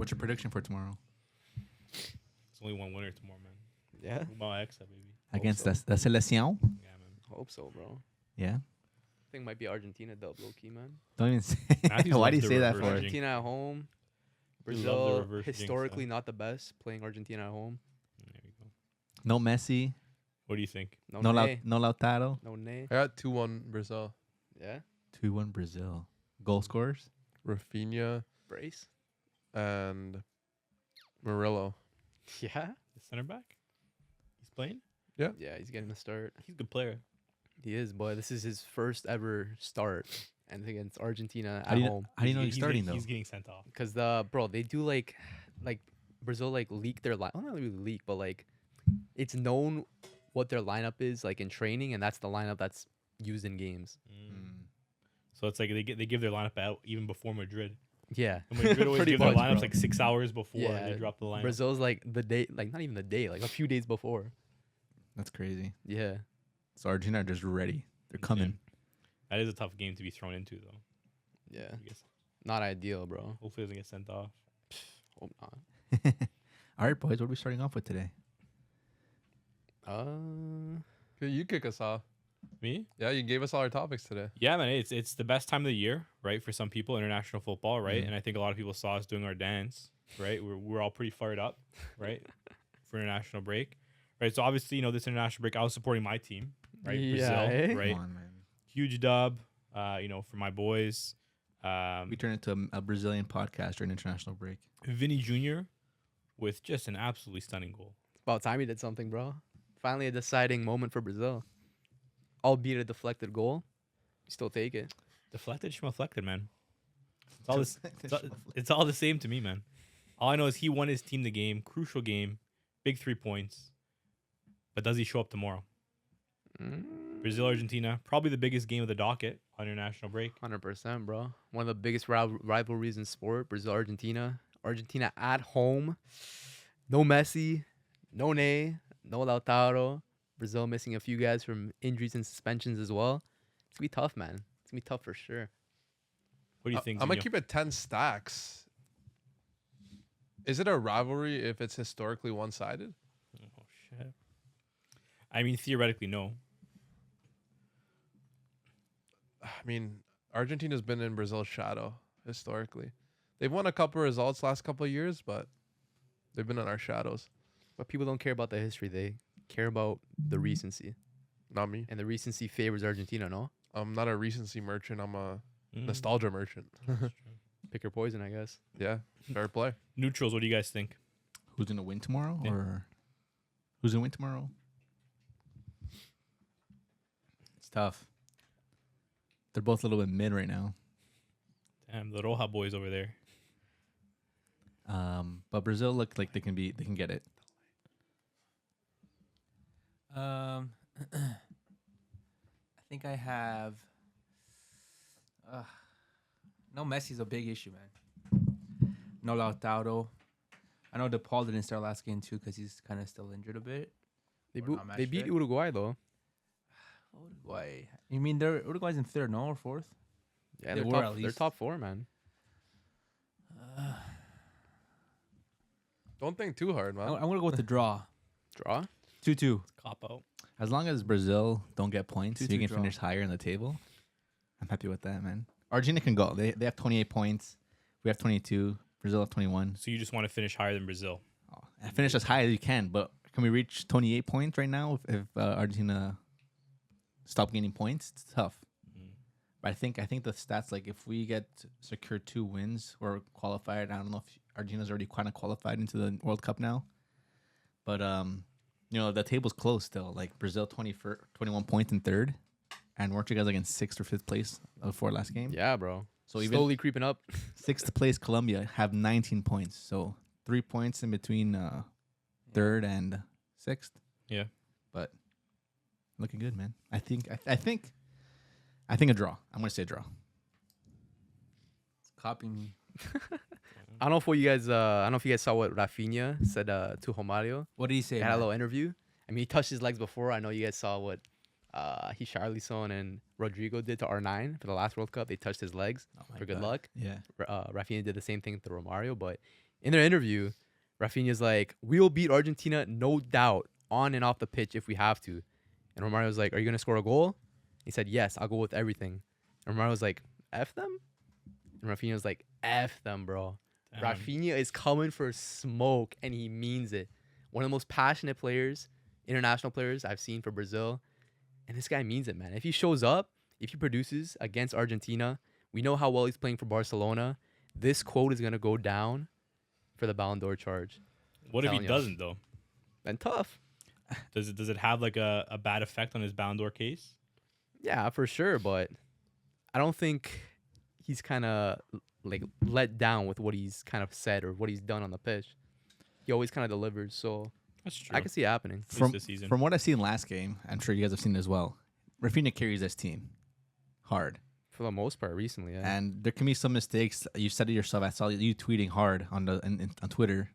What's your prediction for tomorrow? It's only one winner tomorrow, man. Yeah. About Exa, baby. Against so. the Selección? Yeah, man. Hope so, bro. Yeah. I think it might be Argentina dub low key, man. Don't even say. Matthews Why do loves you the say that reverse for? jinx. Argentina at home. We love the Brazil reverse jinx, historically though. not the best playing Argentina at home. There we go. No Messi. What do you think? No, No, nay. no Lautaro. No nay. I got 2-1 Brazil. Yeah. 2-1 Brazil. Goal scorers. Rafinha Brace. and Murillo. Yeah. The center back? He's playing? Yeah, he's getting a start. He's a good player. He is, boy. This is his first ever start, and it's against Argentina How at do you, home. how do you know he's starting though? He's getting sent off. Because they do like Brazil leak their line. Well, not really leak, but like it's known what their lineup is like in training, and that's the lineup that's used in games. So it's like they give their lineup out even before Madrid. Yeah, And Madrid always Pretty give their much, lineups bro. like 6 hours before Yeah, they drop the lineup. Brazil's like the day, like not even the day, like a few days before. That's crazy. Yeah, So Argentina are just ready. They're coming. That is a tough game to be thrown into, though. yeah, I guess. not ideal, bro. Hopefully, it doesn't get sent off. Hope not. All right, boys. What are we starting off with today? Okay, you kick us off. Me? Yeah, you gave us all our topics today. Yeah, man. It's the best time of the year, right? For some people, international football, right? Mhm. And I think a lot of people saw us doing our dance, right? We're all pretty fired up, right? For international break, right? So obviously, this international break, I was supporting my team, right? Yeah, Brazil, eh? right? Come on, man. Huge dub, for my boys. We turn into a Brazilian podcast during international break. Vini Jr. with just an absolutely stunning goal. About time he did something, bro. Finally, a deciding moment for Brazil. Albeit a deflected goal, you still take it. Deflected, schmeflected, man. It's all the same to me, man. All I know is he won his team the game, crucial game, big 3 points. But does he show up tomorrow? Brazil, Argentina, probably the biggest game of the docket on international break. 100%, bro. One of the biggest rivalries in sport, Brazil, Argentina. Argentina at home. No Messi, no Ney, no Lautaro. Brazil missing a few guys from injuries and suspensions as well. It's going to be tough, man. It's going to be tough for sure. What do you think? I'm going Zinho? to keep it 10 stacks. Is it a rivalry if it's historically one-sided? Oh, shit. I mean, theoretically, no. I mean, Argentina's been in Brazil's shadow historically. They've won a couple of results last couple of years, but they've been in our shadows. But people don't care about the history. They care about the recency. Not me. And the recency favors Argentina, no? I'm not a recency merchant. I'm a Mm. nostalgia merchant. Pick your poison, I guess. Yeah, fair play. Neutrals, what do you guys think? Who's gonna win tomorrow, Yeah. or who's gonna win tomorrow? It's tough. They're both a little bit mid right now. Damn, the Roja boys over there. But Brazil look like they can get it. I think I have. No, Messi's a big issue, man. No Lautaro. I know DePaul didn't start last game too because he's kind of still injured a bit. They, Or not match beat fit. Uruguay, though. Uruguay. You mean Uruguay's in third, no, or fourth? Yeah, They they're, were top, at they're least. top 4, man. Don't think too hard, man. I'm gonna go with the draw. Draw? 2-2. Cop out. As long as Brazil don't get points, so 2-2 you can draw. finish higher in the table. I'm happy with that, man. Argentina can go. They have 28 points. We have 22. Brazil have 21. So you just want to finish higher than Brazil? And finish as high as you can, but can we reach 28 points right now if Argentina stop gaining points? It's tough. But I think the stats, like if we secure 2 wins or qualified, I don't know if Argentina's already kind of qualified into the World Cup now. But the table's close still. Like Brazil 21 points in third, and weren't you guys like in 6th or 5th place before last game? Yeah, bro. So even Slowly creeping up. 6th place Colombia have 19 points. So 3 points in between 3rd and 6th. Yeah. But looking good, man. I think a draw. I'm gonna say draw. It's copying me. I don't know if you guys saw what Raphinha said to Romario. What did he say? He had a man? little interview. I mean, he touched his legs before. I know you guys saw what Richarlison and Rodrigo did to R9 for the last World Cup. They touched his legs Oh my for good God. luck. Yeah. Raphinha did the same thing to Romario, but In their interview, Raphinha's like, "We'll beat Argentina, no doubt, on and off the pitch if we have to." And Romario was like, "Are you gonna score a goal?" He said, "Yes, I'll go with everything." And Romario was like, "F them?" And Raphinha was like, "F them, bro." Damn. Raphinha is coming for smoke, and he means it. One of the most passionate players, international players I've seen for Brazil. And this guy means it, man. If he shows up, if he produces against Argentina, we know how well he's playing for Barcelona. This quote is going to go down for the Ballon d'Or charge. What if he Telling ya. doesn't though? And tough. Does it have like a bad effect on his Ballon d'Or case? Yeah, for sure. But I don't think he's kind of like let down with what he's kind of said or what he's done on the pitch. He always kind of delivers. So That's true. I can see it happening. At least this season. From what I've seen last game, I'm sure you guys have seen it as well. Raphinha carries this team hard. For the most part, recently, yeah. And there can be some mistakes. You said it yourself. I saw you tweeting hard on on Twitter.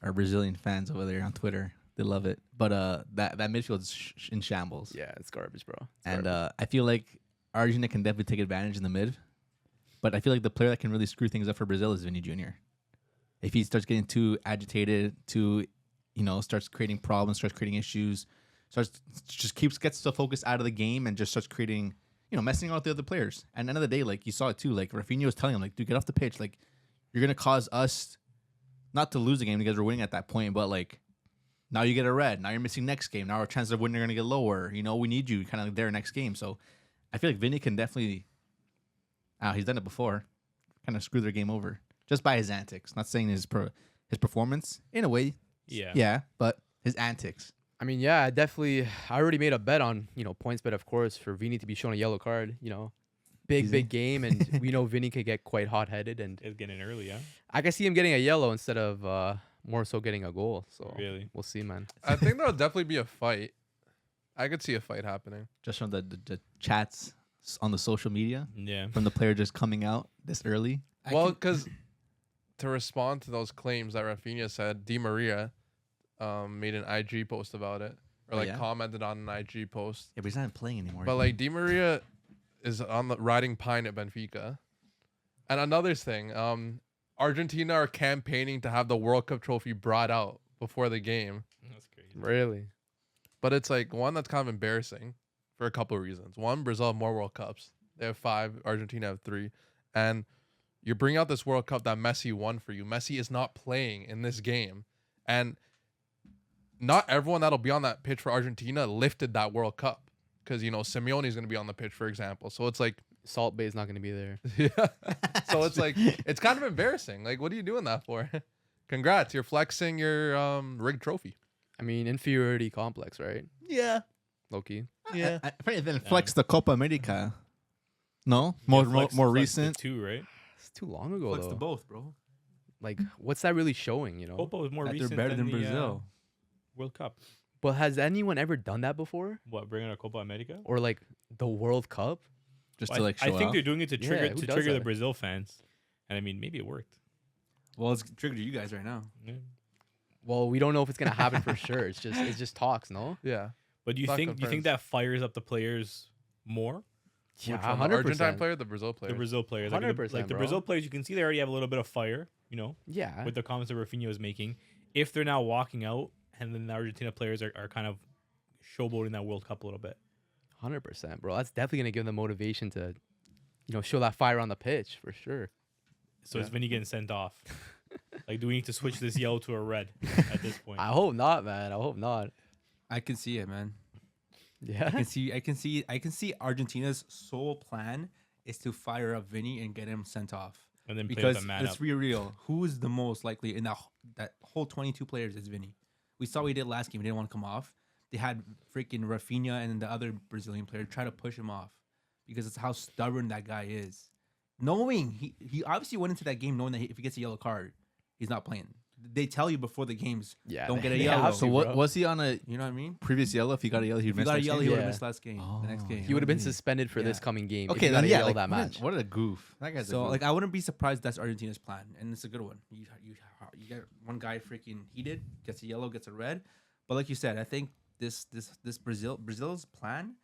Our Brazilian fans over there on Twitter, they love it. But that midfield is in shambles. Yeah, it's garbage, bro. It's And garbage. I feel like Argentina can definitely take advantage in the mid. But I feel like the player that can really screw things up for Brazil is Vini Jr. If he starts getting too agitated, starts creating problems, starts creating issues, gets the focus out of the game and just starts creating, messing around with the other players. And at the end of the day, like you saw it too, like Raphinha was telling him, like, dude, get off the pitch. Like, you're gonna cause us not to lose the game because we're winning at that point, but like now you get a red. Now you're missing next game. Now our chances of winning are gonna get lower. We need you kind of there next game. So I feel like Vini can definitely. He's done it before, kind of screw their game over just by his antics. Not saying his performance in a way. Yeah, but his antics. I mean, yeah, I already made a bet on, points bet, of course, for Vini to be shown a yellow card, big game. And we know Vini could get quite hot-headed. And It's getting early, yeah. I can see him getting a yellow instead of more so getting a goal. So Really? we'll see, man. I think there'll definitely be a fight. I could see a fight happening. Just from the chats on the social media Yeah. from the player just coming out this early. Well, because to respond to those claims that Raphinha said, Di Maria made an IG post about it, or yeah? commented on an IG post. Yeah, but he's not playing anymore. But like Di Maria is on the riding pine at Benfica. And another thing, Argentina are campaigning to have the World Cup trophy brought out before the game. That's crazy. Really? But it's like one that's kind of embarrassing for a couple of reasons. One, Brazil have more World Cups. They have 5. Argentina have 3. And you bring out this World Cup that Messi won for you. Messi is not playing in this game. And not everyone that'll be on that pitch for Argentina lifted that World Cup. Because, Simeone is going to be on the pitch, for example. So it's like... Salt Bay is not going to be there. Yeah. So it's like... It's kind of embarrassing. Like, what are you doing that for? Congrats. You're flexing your rigged trophy. I mean, inferiority complex, right? yeah, Low-key. Yeah. Then flex the Copa America. No, more Flex recent. the 2, right? It's too long ago, Flex though. to both, bro. Like, what's that really showing, Copa was more That they're recent better than the, Brazil. World Cup. But has anyone ever done that before? What, bringing a Copa America? Or, like, the World Cup? Just Well, to like I show think off. they're doing it to Yeah, trigger who to does trigger the that? Brazil fans. And I mean, maybe it worked. Well, it's triggered you guys right now. Yeah. Well, we don't know if it's going to happen for sure. It's just talks, no? Yeah. But do you Not think confirmed. that fires up the players more? Yeah, Which one, the 100%. Argentine player or the Brazil player? The Brazil players, 100%, like the bro. Brazil players, you can see they already have a little bit of fire, Yeah. with the comments that Raphinha was making. If they're now walking out, and then the Argentina players are kind of showboating that World Cup a little bit. 100%, bro. That's definitely going to give them motivation to, show that fire on the pitch for sure. So Yeah. is Vini getting sent off? Like, do we need to switch this yellow to a red at this point? I hope not, man. I hope not. I can see it, man. Yeah. I can see Argentina's sole plan is to fire up Vini and get him sent off. And then play Because with a man let's up. be real, who is the most likely in that whole 22 players is Vini. We saw what he did last game. He didn't want to come off. They had freaking Raphinha and the other Brazilian player try to push him off because it's how stubborn that guy is. Knowing he obviously went into that game knowing that if he gets a yellow card, he's not playing. They tell you before the games, Yeah, don't get a they yellow. have So to, what bro. was he on a You know what I mean? previous yellow? If he got a yellow, he'd If he miss got a next yellow, game? he would have Yeah. missed last game. The next Oh. game. He would have been Yeah. suspended for this Yeah. coming game. if Okay, he got then a yeah, yellow like that match. what a goof. That guy's a So goof. like I wouldn't be surprised that's Argentina's plan, and it's a good one. You get one guy freaking heated, gets a yellow, gets a red, but like you said, I think this Brazil's plan.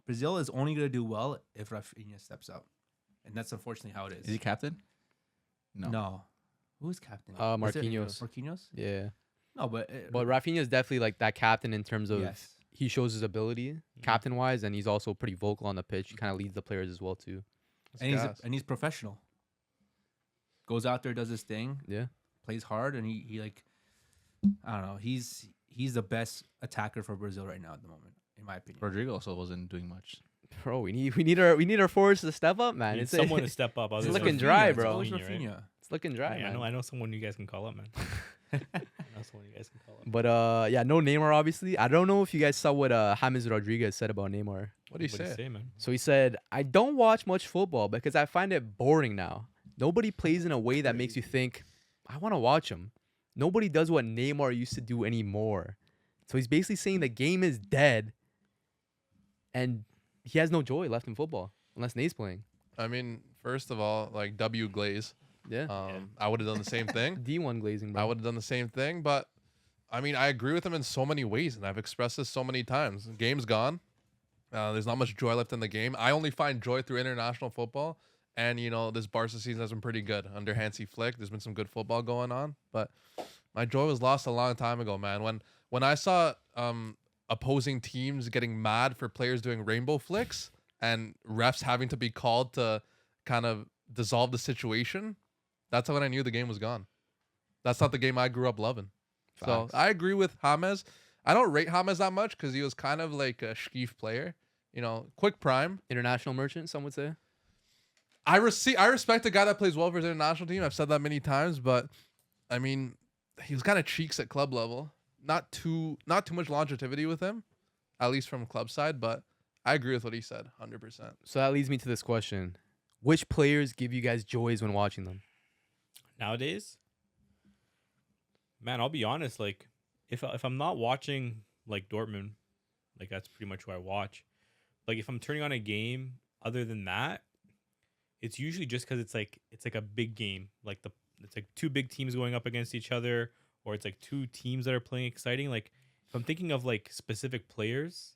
Brazil is only gonna do well if Raphinha steps up, and that's unfortunately how it is. Is he captain? No. Who's captain? Marquinhos. Was it Marquinhos? Yeah. No, but Raphinha is definitely like that captain in terms of yes. he shows his ability captain wise, and he's also pretty vocal on the pitch. He kind of leads the players as well too. And he's professional. Goes out there, does his thing. Yeah. Plays hard, and he like, I don't know. He's the best attacker for Brazil right now at the moment, in my opinion. Rodrigo also wasn't doing much. Bro, we need our forwards to step up, man. Need It's someone to step up. it's other than looking Rafinha. dry, It's bro. always Rafinha, right? Raphinha. It's looking dry, Yeah, man. I know someone you guys can call up, man. I know someone you guys can call up. But yeah, no Neymar obviously. I don't know if you guys saw what James Rodriguez said about Neymar. What do you What'd say? he man? So he said, "I don't watch much football because I find it boring now. Nobody plays in a way that makes you think I want to watch him. Nobody does what Neymar used to do anymore." So he's basically saying the game is dead, and he has no joy left in football unless Ney's playing. I mean, first of all, like W Glaze. Yeah. I would have done the same thing. D1 glazing, bro. I would have done the same thing, but I mean, I agree with him in so many ways, and I've expressed this so many times. The game's gone. There's not much joy left in the game. I only find joy through international football, and this Barca season has been pretty good under Hansi Flick. There's been some good football going on, but my joy was lost a long time ago, man. When I saw opposing teams getting mad for players doing rainbow flicks and refs having to be called to kind of dissolve the situation, that's when I knew the game was gone. That's not the game I grew up loving. So Facts. I agree with James. I don't rate James that much because he was kind of like a skeef player. Quick prime. International merchant, some would say. I respect a guy that plays well for his international team. I've said that many times, but I mean, he was kind of cheeks at club level. Not too much longevity with him, at least from club side. But I agree with what he said, 100%. So that leads me to this question: which players give you guys joys when watching them? Nowadays, man, I'll be honest. Like, if I'm not watching like Dortmund, like that's pretty much who I watch. Like, if I'm turning on a game, other than that, it's usually just because it's like a big game. Like it's like two big teams going up against each other, or it's like two teams that are playing exciting. Like, if I'm thinking of like specific players,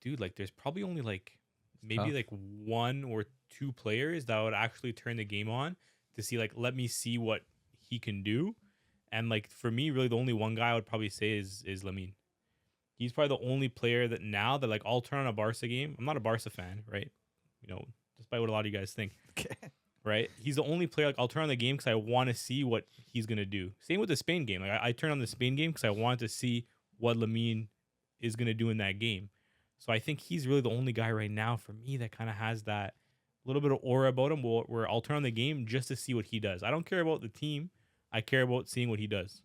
dude, like there's probably only like maybe like one or two players that would actually turn the game on to see, like, let me see what he can do. And like for me, really the only one guy I would probably say is Lamine. He's probably the only player that now that like I'll turn on a Barca game. I'm not a Barca fan, right? Despite what a lot of you guys think. Okay. Right? He's the only player like I'll turn on the game because I want to see what he's gonna do. Same with the Spain game. Like I turn on the Spain game because I want to see what Lamine is gonna do in that game. So I think he's really the only guy right now for me that kind of has that little bit of aura about him where I'll turn on the game just to see what he does. I don't care about the team. I care about seeing what he does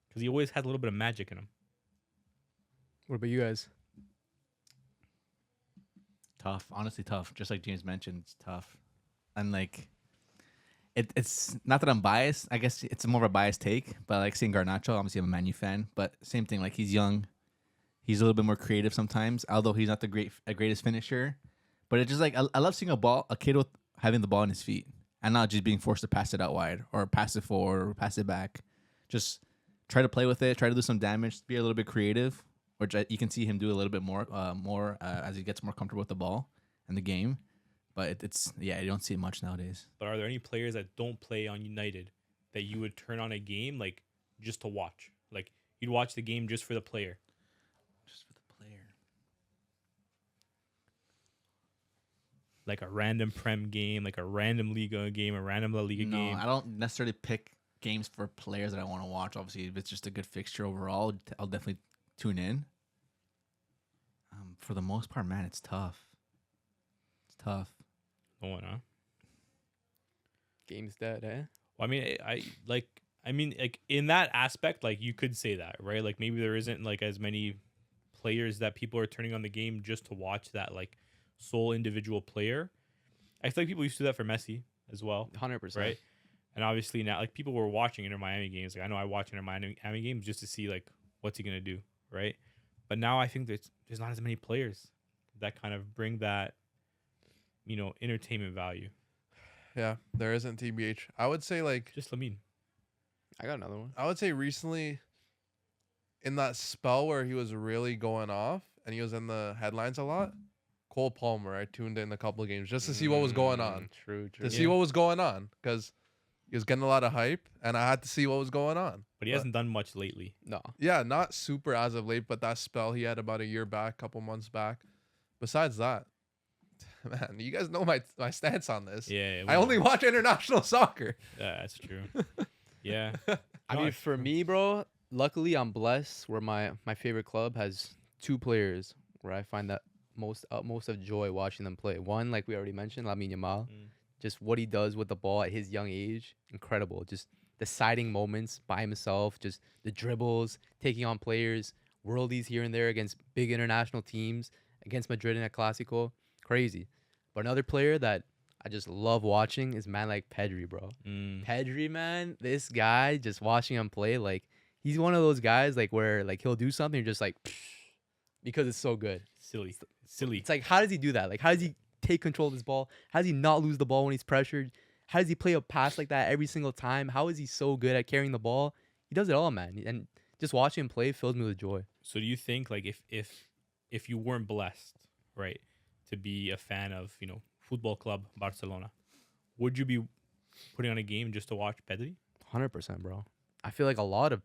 because he always has a little bit of magic in him. What about you guys? Tough, honestly tough. Just like James mentioned, it's tough. And like, it's not that I'm biased. I guess it's more of a biased take, but I like seeing Garnacho. Obviously, I'm a Man U fan, but same thing. Like, he's young. He's a little bit more creative sometimes, although he's not the greatest finisher. But it's just like, I love seeing a kid with having the ball in his feet and not just being forced to pass it out wide or pass it forward or pass it back. Just try to play with it, try to do some damage, be a little bit creative, which you can see him do a little bit more as he gets more comfortable with the ball and the game. But you don't see it much nowadays. But are there any players that don't play on United that you would turn on a game like just to watch? Like you'd watch the game just for the player? Just for the player. Like a random Prem game, like a random Liga game, a random La Liga No, game. I don't necessarily pick games for players that I want to watch. Obviously, if it's just a good fixture overall, I'll definitely tune in. For the most part, man, it's tough. It's tough. No one, huh? Game's dead, eh? Well, I mean, in that aspect, like you could say that, right? Like maybe there isn't like as many players that people are turning on the game just to watch that like sole individual player. I feel like people used to do that for Messi as well, 100%. right? And obviously now, like people were watching Inter Miami games. Like I know I watch Inter Miami games just to see like what's he gonna do, right? But now I think there's not as many players that kind of bring that, entertainment value. Yeah, there isn't TBH. I would say like Just Lamine. I got another one. I would say recently in that spell where he was really going off and he was in the headlines a lot, Cole Palmer, I tuned in a couple of games just to see what was going on. True. To see what was going on because, He was getting a lot of hype, and I had to see what was going on. But he hasn't done much lately. No. Yeah, not super as of late, but that spell he had about a year back, couple months back. Besides that, man, you guys know my stance on this. Yeah. I only watch international soccer. Yeah, that's true. Yeah. I mean, for me, bro, luckily I'm blessed where my favorite club has 2 players where I find that most of joy watching them play. One, like we already mentioned, Lamine Yamal. Just what he does with the ball at his young age, incredible. Just deciding moments by himself, just the dribbles, taking on players, worldies here and there against big international teams, against Madrid in a Clásico, crazy. But another player that I just love watching is man like Pedri, bro. Pedri, man, this guy, just watching him play, like he's one of those guys like where like he'll do something you're just like because it's so good. Silly. It's like, how does he do that? Like, how does he take control of his ball? How does he not lose the ball when he's pressured? How does he play a pass like that every single time? How is he so good at carrying the ball? He does it all, man. And just watching him play fills me with joy. So do you think like if you weren't blessed, right, to be a fan of, Football Club Barcelona, would you be putting on a game just to watch Pedri? 100%, bro. I feel like a lot of,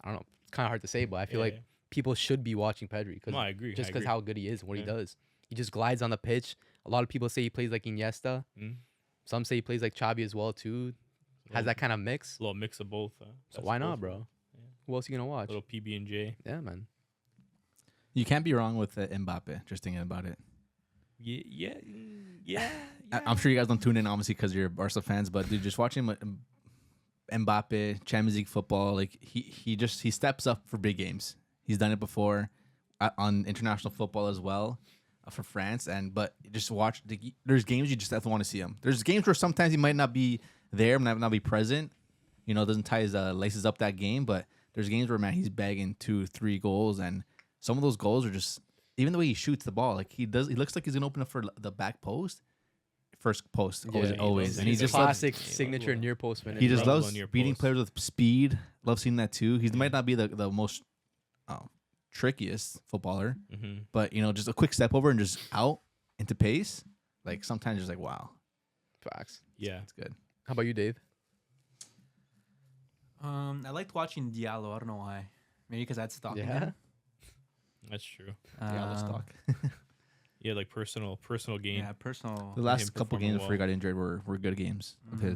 I don't know, it's kind of hard to say, but I feel like people should be watching Pedri No, I agree. just because how good he is and what he Yeah. does. He just glides on the pitch. A lot of people say he plays like Iniesta. Some say he plays like Xavi as well too. Has that kind of mix. A little mix of both. So why not, bro? Who else are you gonna watch? A little PB&J. Yeah, man. You can't be wrong with Mbappe. Just thinking about it. Yeah. I'm sure you guys don't tune in obviously because you're Barca fans, but dude, just watching Mbappe Champions League football, like he steps up for big games. He's done it before on international football as well for France, but just watch. There's games you just have to want to see him. There's games where sometimes he might not be there, might not be present. Doesn't tie his laces up that game, but there's games where, man, he's bagging 2-3 goals, and some of those goals are just, even the way he shoots the ball, like he looks like he's gonna open up for the back post, first post, always. And he He's just classic loves- signature near post finish. he just Runs loves on your beating post. players with speed. Love seeing that too. He might not be the most trickiest footballer, but just a quick step over and just out into pace. Like sometimes just like, wow, Facts. Yeah. it's good. How about you, Dave? I liked watching Diallo. I don't know why. Maybe because I had stock in Yeah. him. That's true. Yeah, stock. Yeah, like personal gain. Yeah, personal. The last him couple performing games before he well. got injured were good games of his.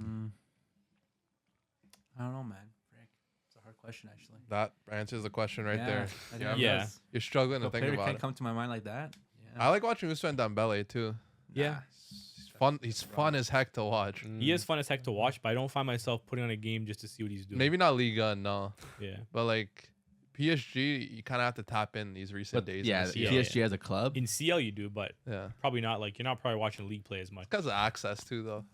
I don't know, man. Frick. It's a hard question, actually. That answers the question right there. I think Yeah. it Yeah. does. You're struggling The to think player about can't it. come to my mind like that. Yeah. I like watching Ousmane Dembele too. Yeah. He's fun. He's fun as heck to watch. He is fun as heck to watch, but I don't find myself putting on a game just to see what he's doing. Maybe not Liga, no, Yeah. but like PSG, you kind of have to tap in these recent But days. yeah, and see yeah. how- PSG as a club. In CL you do, but yeah. probably not like you're not probably watching league play as much. Because of access too, though.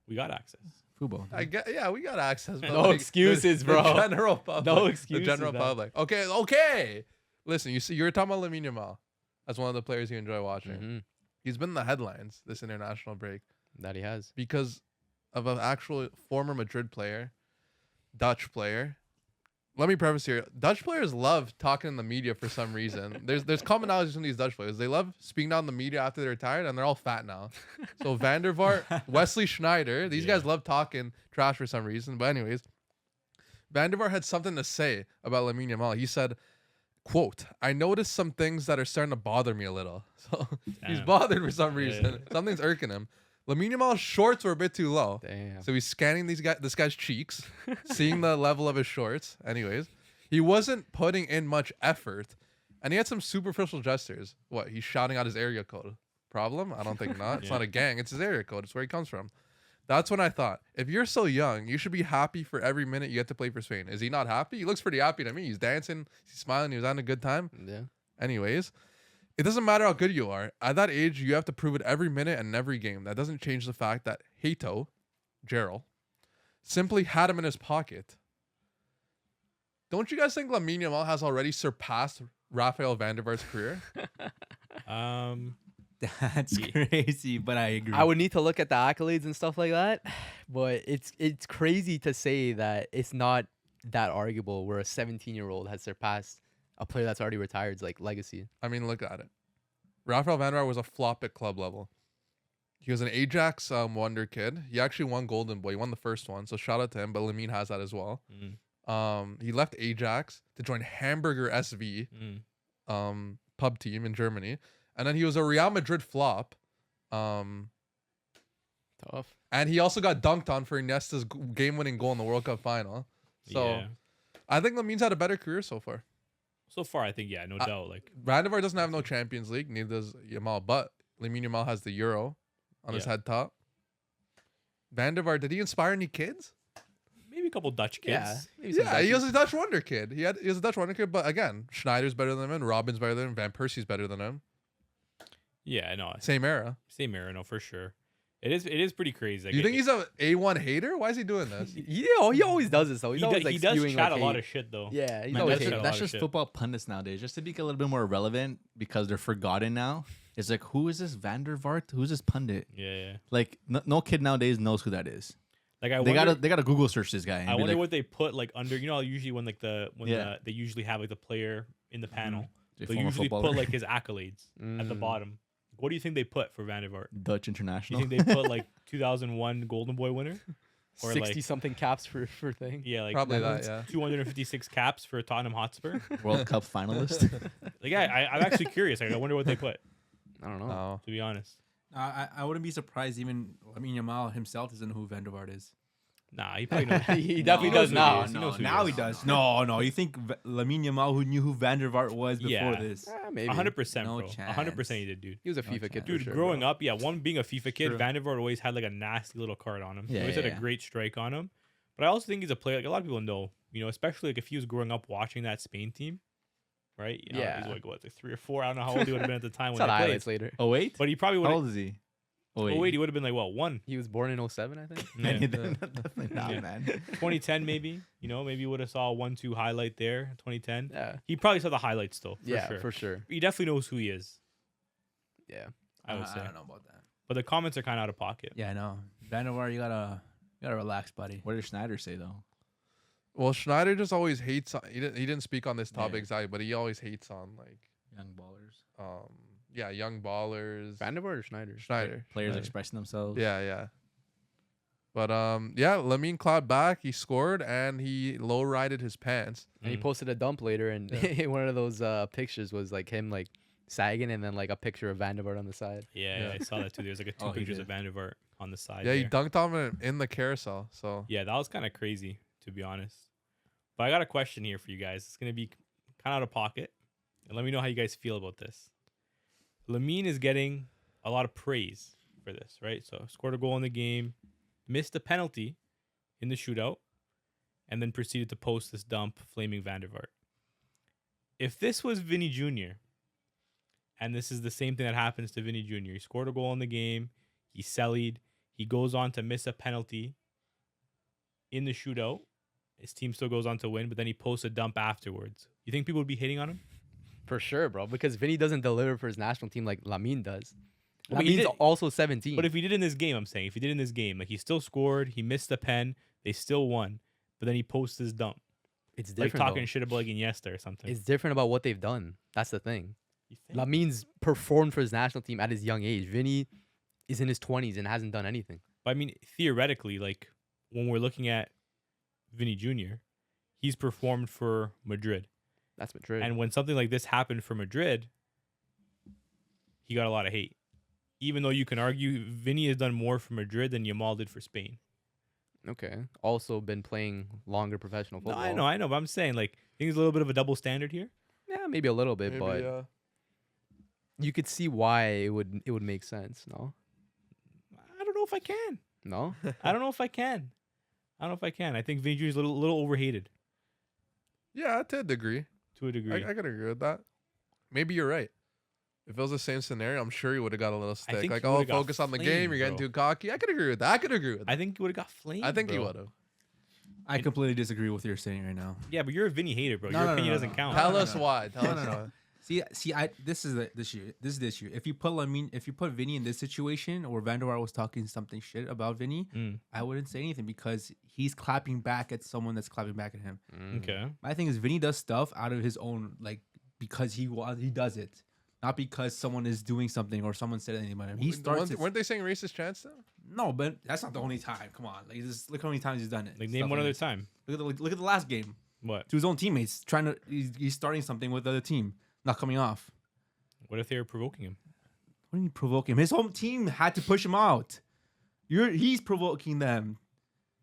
We got access. FUBO. I get, yeah, we got access. But No like, excuses, the bro. general public. No The excuses, general man. public. Okay. Listen, you were talking about Lamine Yamal as one of the players you enjoy watching. Mhm. He's been in the headlines this international break That he has. because of an actual former Madrid player, Dutch player. Let me preface here: Dutch players love talking in the media for some reason. There's commonalities between these Dutch players. They love speaking out in the media after they're retired, and they're all fat now. So Van der Vaart, Wesley Sneijder, these guys love talking trash for some reason. But anyways, Van der Vaart had something to say about Lamine Yamal. He said, "Quote: I noticed some things that are starting to bother me a little." So he's Damn. bothered for some Yeah. reason. Something's irking him. Lamine Yamal's shorts were a bit too low. Damn. So he's scanning this guy's cheeks, seeing the level of his shorts. Anyways, he wasn't putting in much effort, and he had some superficial gestures. What? He's shouting out his area code. Problem? I don't think not. It's not a gang. It's his area code. It's where he comes from. That's when I thought, if you're so young, you should be happy for every minute you get to play for Spain. Is he not happy? He looks pretty happy to me. He's dancing, he's smiling, he was having a good time. Yeah. Anyways, it doesn't matter how good you are. At that age, you have to prove it every minute and every game. That doesn't change the fact that Hato, Gerald, simply had him in his pocket. Don't you guys think Lamine Yamal has already surpassed Rafael van der Vaart's career? That's crazy, but I agree. I would need to look at the accolades and stuff like that, but it's crazy to say that it's not that arguable where a 17-year-old has surpassed a player that's already retired's like legacy. I mean, look at it. Rafael van der Vaart was a flop at club level. He was an Ajax wonder kid. He actually won Golden Boy. He won the first one, so shout out to him. But Lamine has that as well. He left Ajax to join Hamburger SV, pub team in Germany, and then he was a Real Madrid flop. Tough. And he also got dunked on for Iniesta's game-winning goal in the World Cup final. So Yeah. I think Lamine's had a better career so far. So far, I think no doubt. Like Van der Vaart doesn't have no Champions League, neither does Yamal, but Lamine Yamal has the Euro on his head top. Van der Vaart, did he inspire any kids? maybe a couple Dutch kids. Yeah. Maybe some Yeah, he Dutchies. was a Dutch wonder kid. He was a Dutch wonder kid, but again, Schneider's better than him, Robin's better than him, Van Persie's better than him. Yeah, I know. Same era. Same era, no, for sure. It is pretty crazy. Like, You think he's a A1 hater? Why is he doing this? He always does this though. He's always like he does spewing, chat like, a lot hate. of shit though. Yeah, he's Man, always that's hating. hating. a lot that's of just shit. football pundits nowadays. Just to be a little bit more relevant because they're forgotten now. It's like, who is this Van der Vaart? Who's this pundit? Yeah. Like, no kid nowadays knows who that is. Like They gotta Google search this guy. And I be wonder like, what they put like under. You know, usually when like they usually have like the player in the panel. the They former usually put footballer. like his accolades at the Mm. bottom. What do you think they put for Van der Vaart? Dutch Do international. you think they put like 2001 Golden Boy winner? Or 60 like something caps for thing. yeah, like Probably that, yeah. 256 caps for Tottenham Hotspur. World Cup finalist. Like I'm actually curious. Like, I wonder what they put. I don't know. Oh. To be honest, I wouldn't be surprised even Lamine Yamal himself doesn't know who Van der Vaart is. nah, he probably knows. He definitely knows does who now. he is. He No, knows who now he he is. does. No. You think Lamine Yamal, who knew who Van der Vaart was before Yeah. this? Maybe. 100%, No bro. 100% he did, dude. He was a FIFA kid. Dude, for sure, growing bro. up, one being a FIFA kid, True. Van der Vaart always had like a nasty little card on him. He Yeah, always had yeah. a great strike on him. But I also think he's a player. Like a lot of people know, especially like if he was growing up watching that Spain team, right? Yeah. He's like what, like 3 or 4. I don't know how old he would have been at the time Saw when the they played. highlights later. Oh wait, But he probably would. how Oh old is he? wait, he would have been like what 1? He was born in 07, I think. Yeah. Definitely not, Yeah. man. 2010 maybe. Maybe you would have saw a 1-2 highlight there. 2010. Yeah. He probably saw the highlights though. For sure. He definitely knows who he is. Yeah. I would say. I don't know about that. But the comments are kind of out of pocket. Yeah, I know. Van der Vaart, you gotta relax, buddy. What did Schneider say though? Well, Schneider just always hates on, he didn't speak on this topic Yeah. exactly, but he always hates on like Young ballers, young ballers. Van der Vaart or Schneider? Schneider. players Schneider. expressing themselves. Yeah. But Lamine clapped back, he scored and he low rided his pants. And he posted a dump later, and one of those pictures was like him like sagging, and then like a picture of Van der Vaart on the side. Yeah, I saw that too. There's like a 2 Oh, he pictures did. of Van der Vaart on the side. Yeah, he there. dunked on him in the carousel. So Yeah, that was kind of crazy, to be honest. But I got a question here for you guys. It's going to be kind of out of pocket. And let me know how you guys feel about this. Lamine is getting a lot of praise for this, right? So scored a goal in the game, missed a penalty in the shootout, and then proceeded to post this dump flaming Van der Vaart. If this was Vini Jr., and this is the same thing that happens to Vini Jr., he scored a goal in the game, he sellied, he goes on to miss a penalty in the shootout. His team still goes on to win, but then he posts a dump afterwards. You think people would be hating on him? For sure, bro. Because Vinny doesn't deliver for his national team like Lamine does. Well, but he Lamine's did- also 17. But if he did in this game, I'm saying, if he did in this game, like he still scored, he missed the pen, they still won, but then he posts his dump. it's Like different. talking though. shit about like Iniesta or something. It's different about what they've done. That's the thing. You think? Lamine's performed for his national team at his young age. Vinny is in his 20s and hasn't done anything. But I mean, theoretically, like when we're looking at Vini Jr., he's performed for Madrid. That's Madrid. And when something like this happened for Madrid, he got a lot of hate. Even though you can argue Vini has done more for Madrid than Yamal did for Spain. okay. Also been playing longer professional No, football. I know, but I'm saying like I think there's a little bit of a double standard here. Yeah, maybe a little bit, maybe, but you could see why it would make sense. No, I don't know if I can. no. I don't know if I can. I think Vini Jr. is a little overhated yeah, to a degree. to a degree. I could agree with that. Maybe you're right. If it was the same scenario, I'm sure he would have got a little stick. think Like, he oh, would've got focus on the game. flamed, You're getting bro. too cocky. I could agree with that. I think he would have got flamed. I think he bro. would have. I completely disagree with what you're saying right now. Yeah, but you're a Vini hater, bro. No, Your no, no, opinion no, doesn't no. count. Tell no, us no. why. Tell us No. why. See, this is the issue. This is the issue. If you put Vinny in this situation, or Van der Vaart was talking something shit about Vinny, Mm, I wouldn't say anything because he's clapping back at someone that's clapping back at him. Mm. okay. My thing is Vinny does stuff out of his own, like, because he does it. not because someone is doing something or someone said anything about him. He starts. Weren't they saying racist chants though? No, but that's not the only time. Come on, like just look how many times he's done it. Like Stuff name one other this. time. Look at the last game What? to his own teammates, trying to he's starting something with the other team, not coming off. What if they were provoking him? What do you provoke him? His home team had to push him out. He's provoking them.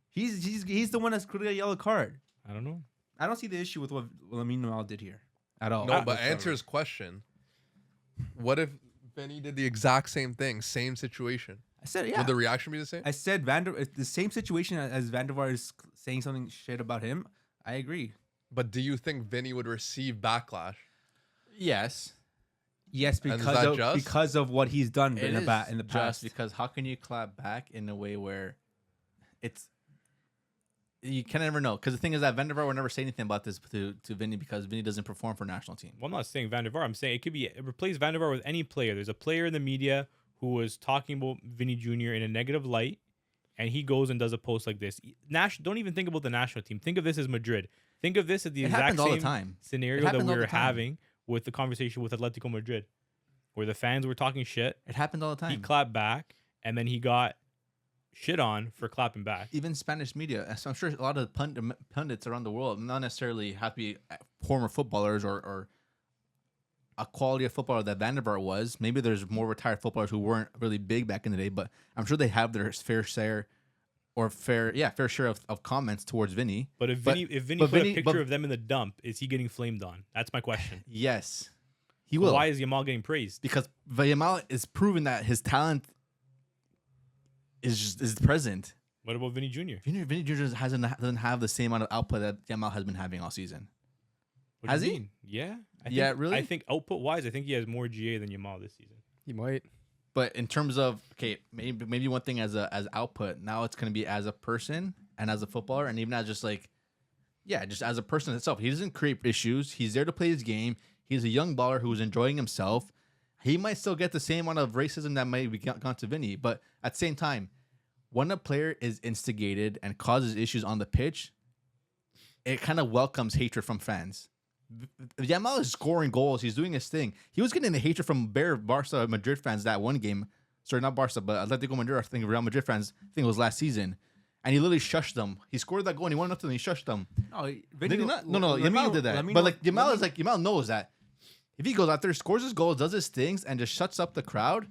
He's the one that's could get a yellow card. I don't know. I don't see the issue with what Lamine Yamal did here at all. No, but whatsoever. answer his question. What if Vinny did the exact same thing, same situation? I said yeah. Would the reaction be the same? I said it's the same situation as Van der Vaart is saying something shit about him. I agree. But do you think Vinny would receive backlash? Yes. Yes, And is because that of just? because of what he's done It in the is past. just because how can you clap back in a way where it's you can never know, because the thing is that Van der Vaart would never say anything about this to Vinny because Vinny doesn't perform for national team. Well, I'm not saying Van der Vaart. I'm saying it could be replace Van der Vaart with any player. There's a player in the media who was talking about Vinny Jr. in a negative light, and he goes and does a post like this. Don't even think about the national team. Think of this as Madrid. Think of this as the It exact happens all the same time. scenario It that happens we all the were time. having with the conversation with Atletico Madrid, where the fans were talking shit. It happens all the He time. clapped back, and then he got shit on for clapping back. Even Spanish media, so I'm sure a lot of pundits around the world, not necessarily happy former footballers or a quality of footballer that Van der Vaart was. Maybe there's more retired footballers who weren't really big back in the day, but I'm sure they have their fair share of comments towards Vinny. But if Vinny but put Vinny- a picture but- of them in the dump, is he getting flamed on? That's my question. Yes, he will. Why is Yamal getting praised? Because Yamal is proving that his talent is present. What about Vinny Jr.? Vinny Jr. doesn't have the same amount of output that Yamal has been having all season. What do Has you he? mean? Yeah. Yeah, really? I think output wise, I think he has more GA than Yamal this season. He might. But in terms of maybe one thing as output, now it's gonna be as a person and as a footballer, and even as just as a person itself. He doesn't create issues. He's there to play his game. He's a young baller who's enjoying himself. He might still get the same amount of racism that might be gone to Vinny, but at the same time, when a player is instigated and causes issues on the pitch, it kind of welcomes hatred from fans. Yamal is scoring goals. He's doing his thing. He was getting the hatred from Barca Madrid fans that one game. Sorry, not Barca, but Atletico Madrid. I think Real Madrid fans. I think it was last season. And he literally shushed them. He scored that goal and he went up to them and he shushed them. No, Yamal did that. But Yamal knows that if he goes out there, scores his goals, does his things, and just shuts up the crowd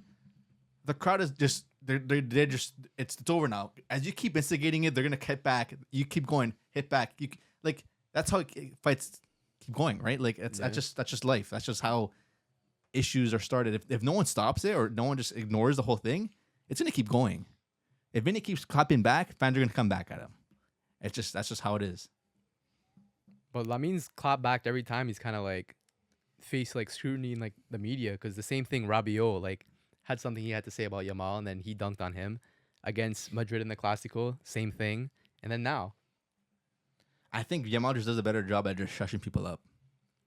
is just they're just it's over now. As you keep instigating it, they're gonna hit back. You keep going, hit back. That's how fights keep going, right? Like that's just life. That's just how issues are started. If no one stops it or no one just ignores the whole thing, it's gonna keep going. If Vinny keeps clapping back, fans are gonna come back at him. That's just how it is. But Lamine's clapped back every time he's kind of like faced like scrutiny in like the media, because the same thing Rabiot like had something he had to say about Yamal, and then he dunked on him against Madrid in the Clásico. Same thing, and then now. I think Yamal just does a better job at just shushing people up,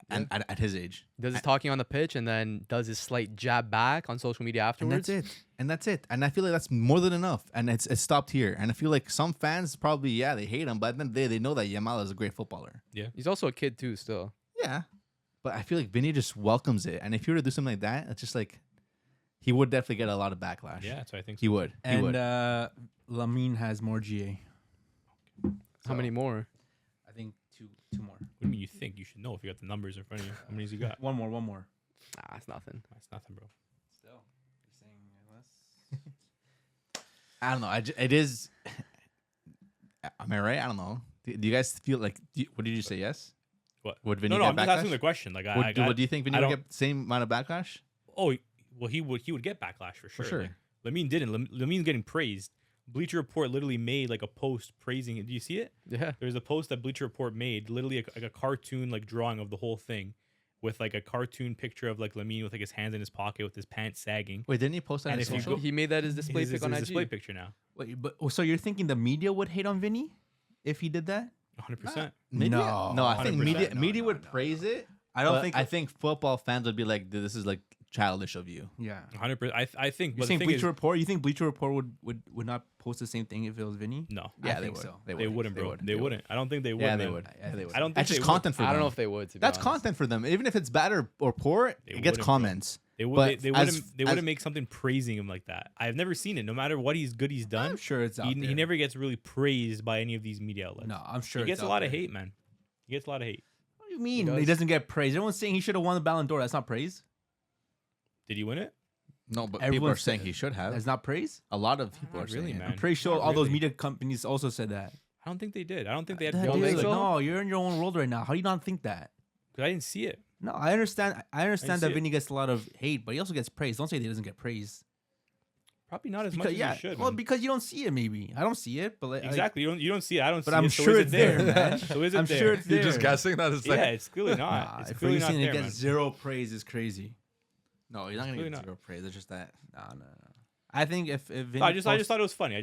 and at his age. Does his talking on the pitch and then does his slight jab back on social media afterwards. And that's it. And I feel like that's more than enough. And it's stopped here. And I feel like some fans probably, they hate him, but at the end of the day, they know that Yamal is a great footballer. Yeah. He's also a kid too, still. Yeah. But I feel like Vinny just welcomes it. And if you were to do something like that, it's just like he would definitely get a lot of backlash. Yeah, that's what I think. He would. He would. Lamine has more GA. How many more? I think two more. What do you mean you think? You should know if you got the numbers in front of you. How many has he got? One more. Ah, it's nothing. That's nothing, bro. Still, you're saying less. I don't know. It is. Am I right? I don't know. Do you guys feel like? What did you say? Yes. What? Would Vinny No, get I'm just backlash? asking the question. Like, Do you think Vinny I would don't- get the same amount of backlash? Oh, well, he would get backlash for sure. sure. Like, Lamine didn't. Lamine's getting praised. Bleacher Report literally made like a post praising it. Do you see it? Yeah. There's a post that Bleacher Report made, literally like a cartoon like drawing of the whole thing, with like a cartoon picture of like Lamine with like his hands in his pocket with his pants sagging. Wait, didn't he post that And on if you social? go- He made that his display His pic on IG. display picture now. Wait, but so you're thinking the media would hate on Vinny if he did that? 100%. Maybe? No. I think 100%. media would praise it. I don't but think. I think football fans would be like, "Dude, this is like childish of you." Yeah. 100%. I think. You're But the saying thing is, Bleacher Report? You think Bleacher Report would not post the same thing if it was Vinny? no, Yeah, I they think would. so. they wouldn't, bro. They wouldn't. I don't think they would. Yeah, they man. would. I think I don't think That's they just would. content for them. I don't know if they would. To be That's honest. content for them. Even if it's bad or poor, They it gets wouldn't, bro. comments. They But wouldn't make something praising him like that. I've never seen it. No matter what he's done. I'm sure it's out He there. never gets really praised by any of these media outlets. No, I'm sure He gets it's a out lot of there. hate, man. He gets a lot of hate. What do you mean He he does. doesn't get praise? Everyone's saying he should have won the Ballon d'Or. That's not praise. Did he win it? No, but people Everyone are saying said- he should have. That's not praise. A lot of people Not are really, saying man. it. I'm pretty sure Not all those really. media companies also said that. I don't think they did. I don't think they had. That don't is think like, so? no, you're in your own world right now. How do you not think that? Because I didn't see it. No, I understand. I understand see that it. Vini gets a lot of hate, but he also gets praise. Don't say that he doesn't get praise. Probably not as much Because, as yeah, he should. well, man. because you don't see it. Maybe I don't see it, but like, Exactly. You don't see it. I don't But see I'm it. So sure is it's it there, there, man. So is it I'm there? sure it's You're there. just guessing that it's Yeah, like it's clearly not. Nah, It's if clearly we're not saying there, it man. gets zero praise, is crazy. No, you're not gonna Clearly get not. zero praise. It's just that. No. I think if Vini, No, I just thought it was funny.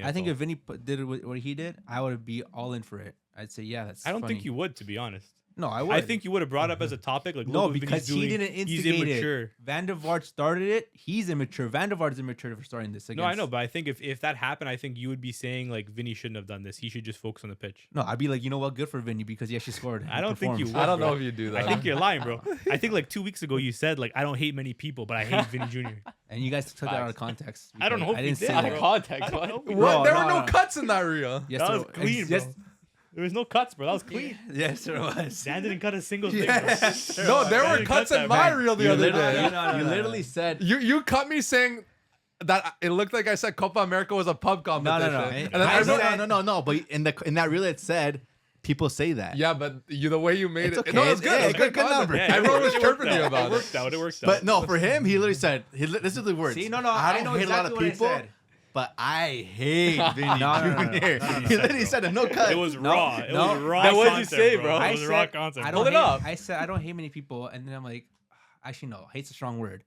I I think if Vini did what he did, I would be all in for it. I'd say, yeah, that's. I don't funny. think you would, to be honest. No, I would. I think you would have brought up as a topic like, no, look what Vini's because he doing. didn't He's instigate immature. it. Van der Vaart started it. He's immature. Van der Vaart is immature for starting this. No, I know, but I think if that happened, I think you would be saying like Vini shouldn't have done this. He should just focus on the pitch. No, I'd be like, you know what? Good for Vinny because he actually scored. I don't think you performed. would. I don't bro. know if you do that. I think you're lying, bro. I think like 2 weeks ago you said like I don't hate many people, but I hate Vini Jr. And you guys took that out of Facts. context. I don't because know if I we didn't did, say Out bro. of that. context. I don't What? know. What? Bro, There no, were no no. cuts in that reel. Yes, That there was wa- clean, yes, bro. There was no cuts, bro. That was clean. Yes, there was. Dan didn't cut a single thing. Yes. Bro. No, there Dan were didn't cuts cut in that, my bro. reel the You other literally, day. you literally said You cut me saying that it looked like I said Copa America was a pub competition. no. And then I I said, no. But in that reel it said people say that. yeah, but the way you made It's it. okay. No, it was good. Yeah, it was good good content. number. Yeah, Everyone was it chirping worked me out. about It worked out. It worked out. But no, for him, he literally said, this is the words. See, no, I I don't know hate exactly a lot what I of people, said. but I hate Vini No. Jr. He literally said a no cut. It was No, raw. It no. was raw. Then what did you content, say, bro? It I was said, raw content. I bro. don't Pull it hate, up. I said I don't hate many people, and then I'm like, actually no, hate's a strong word.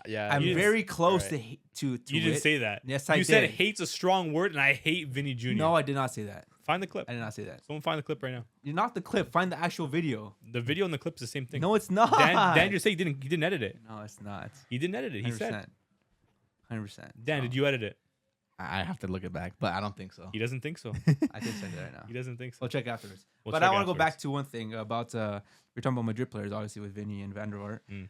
Yeah. I'm you didn't- very close alright. to You didn't it. say that. Yes, I You said did. hate's a strong word, and I hate Vini Jr. No, I did not say that. Find the clip. I did not say that. Someone find the clip right now. You're not the clip. Find the actual video. The video and the clip's the same thing. No, it's not. Dan just said he didn't edit it. No, it's not. He didn't edit it. He said. 100%. Dan, did you edit it? I have to look it back, but I don't think so. He doesn't think so. I can send it right now. He doesn't think so. We'll check afterwards. We'll but check I want to go back afterwards. to one thing about we're talking about Madrid players, obviously with Vini and Van der Vaart. Mm.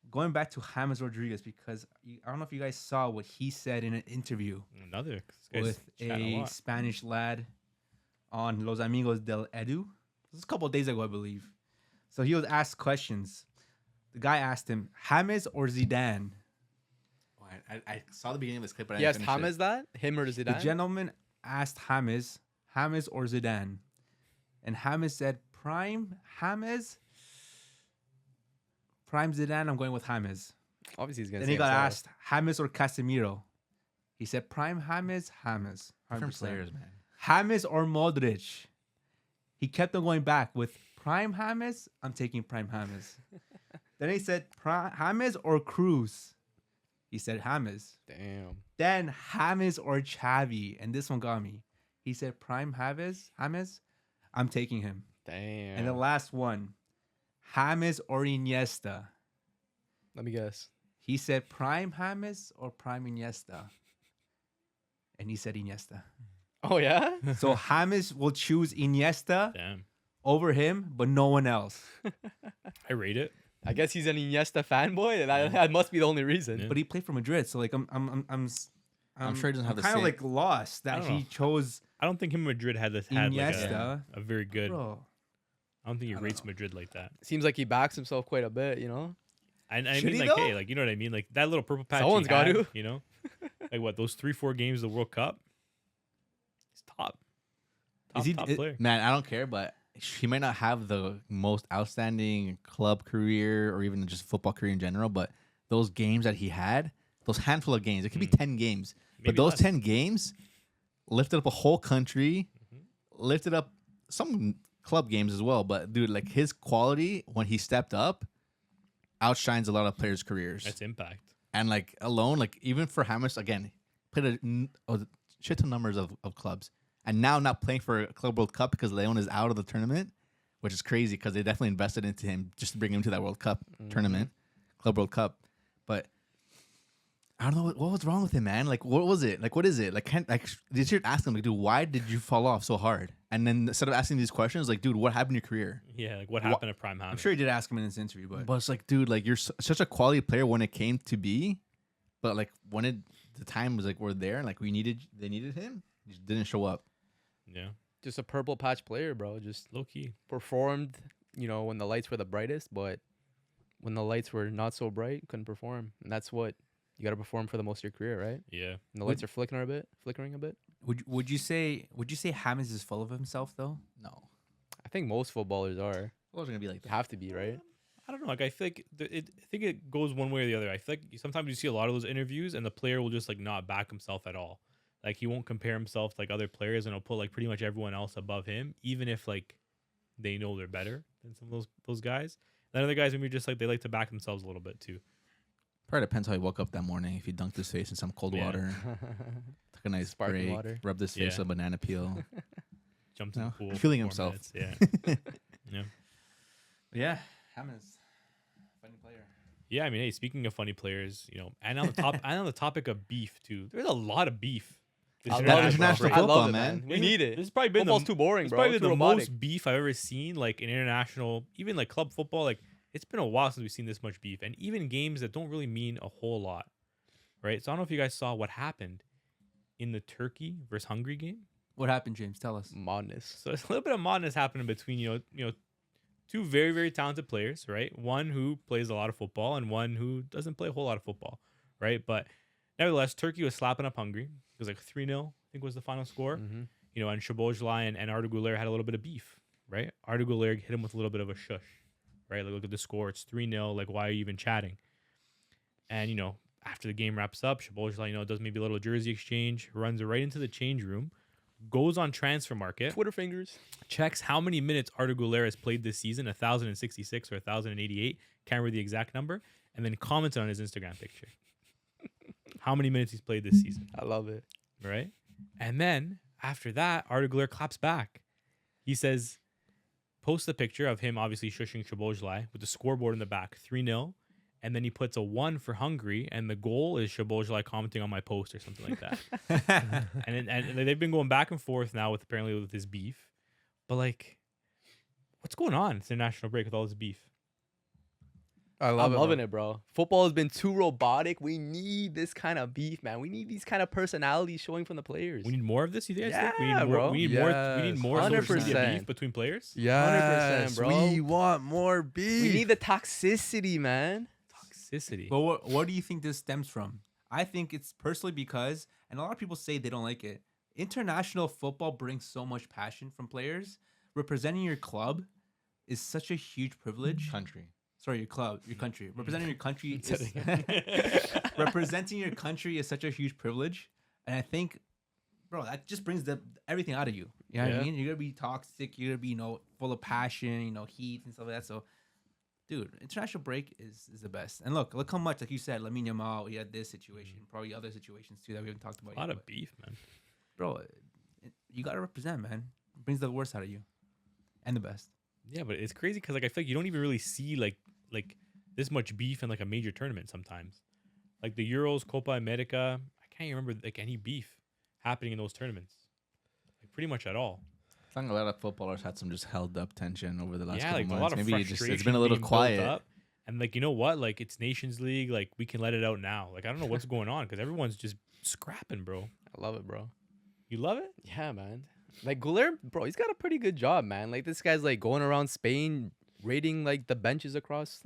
Going back to James Rodriguez because I don't know if you guys saw what he said in an interview Another. This guy's with chatting a lot. Spanish lad on Los Amigos del Edu. This was a couple of days ago, I believe. So he was asked questions. The guy asked him, James or Zidane? Oh, I saw the beginning of this clip, but I Yes, didn't finish James that? Him or Zidane? The gentleman asked James or Zidane. And James said, Prime Zidane, I'm going with James. Obviously, he's going to Then say he got himself. asked, James or Casemiro? He said, Prime James. Different 100%. players, man. James or Modric? He kept on going back with Prime James. I'm taking Prime James. Then he said, James or Cruz? He said, James. Damn. Then James or Xavi, and this one got me. He said, Prime James. I'm taking him. Damn. And the last one, James or Iniesta. Let me guess. He said, Prime James or Prime Iniesta? And he said Iniesta. Oh, yeah? So James will choose Iniesta Damn. over him, but no one else. I rate it. I guess he's an Iniesta fanboy. And that must be the only reason. Yeah. But he played for Madrid, so like I'm sure he doesn't have the kind of same- like lost I that don't he know. chose I don't think him and Madrid had like Iniesta. a very good. Bro, I don't think he I don't rates know. Madrid like that. Seems like he backs himself quite a bit, you know? I Should mean, he like, though? hey, like, you know what I mean? Like, that little purple patch. Someone's he got had, to. You know? Like, what, those 3-4 games of the World Cup? He's top. Is he- Top it- player. Man, I don't care, but he might not have the most outstanding club career or even just football career in general, but those games that he had, those handful of games, it could be 10 games, Maybe but those less. 10 games lifted up a whole country, lifted up some club games as well. But dude, like his quality when he stepped up outshines a lot of players' careers. That's impact. And like alone, like even for James, again, played a shit ton numbers of clubs. And now not playing for a Club World Cup because Leon is out of the tournament, which is crazy because they definitely invested into him just to bring him to that World Cup tournament, Club World Cup. But I don't know what was wrong with him, man. Like, what was it? Like, what is it? Like, they should ask him, like, dude, why did you fall off so hard? And then instead of asking these questions, like, dude, what happened in your career? Yeah, like what happened at Prime I'm Hammer? sure he did ask him in this interview, but But it's like, dude, like, you're such a quality player when it came to be, but like when the time was like we're there, like they needed him, he just didn't show up. Yeah, Just a purple patch player, bro. Just low key. performed, when the lights were the brightest, but when the lights were not so bright, couldn't perform. And that's what you got to perform for the most of your career, right? Yeah, And the lights are flickering a bit. would you say James is full of himself though? No, I think most footballers are. what was gonna be like They that? have to be, right? I don't know. Like I feel like I think it goes one way or the other. I feel like sometimes you see a lot of those interviews, and the player will just like not back himself at all. Like he won't compare himself to like other players, and he'll put like pretty much everyone else above him, even if like they know they're better than some of those guys. Then other guys maybe just like they like to back themselves a little bit too. Probably depends how he woke up that morning. If he dunked his face in some cold Yeah. water, took a nice Sparkling break, water. rubbed his face Yeah. with a banana peel. Jumped in No, the pool, feeling 4 himself. minutes, Yeah, yeah, Yeah, James, funny player. yeah. I mean, hey, speaking of funny players, and on the topic of beef too, there's a lot of beef. this I love international it, bro. international break. I football, love it, man. man. We need it. This has probably been Football's too boring, It's bro. probably Too the robotic. most beef I've ever seen, like in international, even like club football. Like it's been a while since we've seen this much beef, and even games that don't really mean a whole lot, right? So I don't know if you guys saw what happened in the Turkey versus Hungary game. What happened, James? Tell us. Madness. So there's a little bit of madness happening between two very very talented players, right? One who plays a lot of football and one who doesn't play a whole lot of football, right? But nevertheless, Turkey was slapping up Hungary. It was like 3-0, I think was the final score. Mhm. And Szozboslai and Arda Guler had a little bit of beef, right? Arda Guler hit him with a little bit of a shush, right? Like, look at the score. It's 3-0. Like, why are you even chatting? And, after the game wraps up, Szozboslai, does maybe a little jersey exchange, runs right into the change room, goes on transfer market, Twitter fingers. checks how many minutes Arda Guler has played this season, 1,066 or 1,088, can't remember the exact number, and then commented on his Instagram picture. How many minutes he's played this season. I love it. Right? And then after that, Arda Guler claps back. He says, posts a picture of him obviously shushing Szozboslai with the scoreboard in the back, 3-0. And then he puts a 1 for Hungary, and the goal is Szozboslai commenting on my post or something like that. and they've been going back and forth now with his beef. But like, what's going on? It's international break with all this beef. I love I'm it. loving it, bro. Football has been too robotic. We need this kind of beef, man. We need these kind of personalities showing from the players. We need more of this, you guys think? We Yeah, need more, bro. we need more social media 100%. beef between players? Yes, 100%, bro. we want more beef. We need the toxicity, man. Toxicity. But what do you think this stems from? I think it's personally because, and a lot of people say they don't like it. International football brings so much passion from players. Representing your club is such a huge privilege. Country. Sorry, your club, your country. Representing your country is representing your country is such a huge privilege. And I think, bro, that just brings everything out of you. You know what I Yeah. mean? You're gonna be toxic, you're gonna be, full of passion, heat and stuff like that. So dude, international break is the best. And look how much, like you said, Lamine Yamal, he had this situation, probably other situations too that we haven't talked about A lot yet. of beef, man. Bro, you gotta represent, man. It brings the worst out of you. And the best. Yeah, but it's crazy because I feel like you don't even really see like this much beef in like a major tournament sometimes. Like the Euros, Copa America, I can't even remember like any beef happening in those tournaments. Like pretty much at all. I think a lot of footballers had some just held up tension over the last Yeah, couple like a months. lot of Maybe it's frustration been a little being built quiet. up. And like, you know what? Like it's Nations League. Like we can let it out now. Like I don't know what's going on because everyone's just scrapping, bro. I love it, bro. You love it? Yeah, man. Like Guler, bro, he's got a pretty good job, man. Like this guy's like going around Spain, raiding like the benches across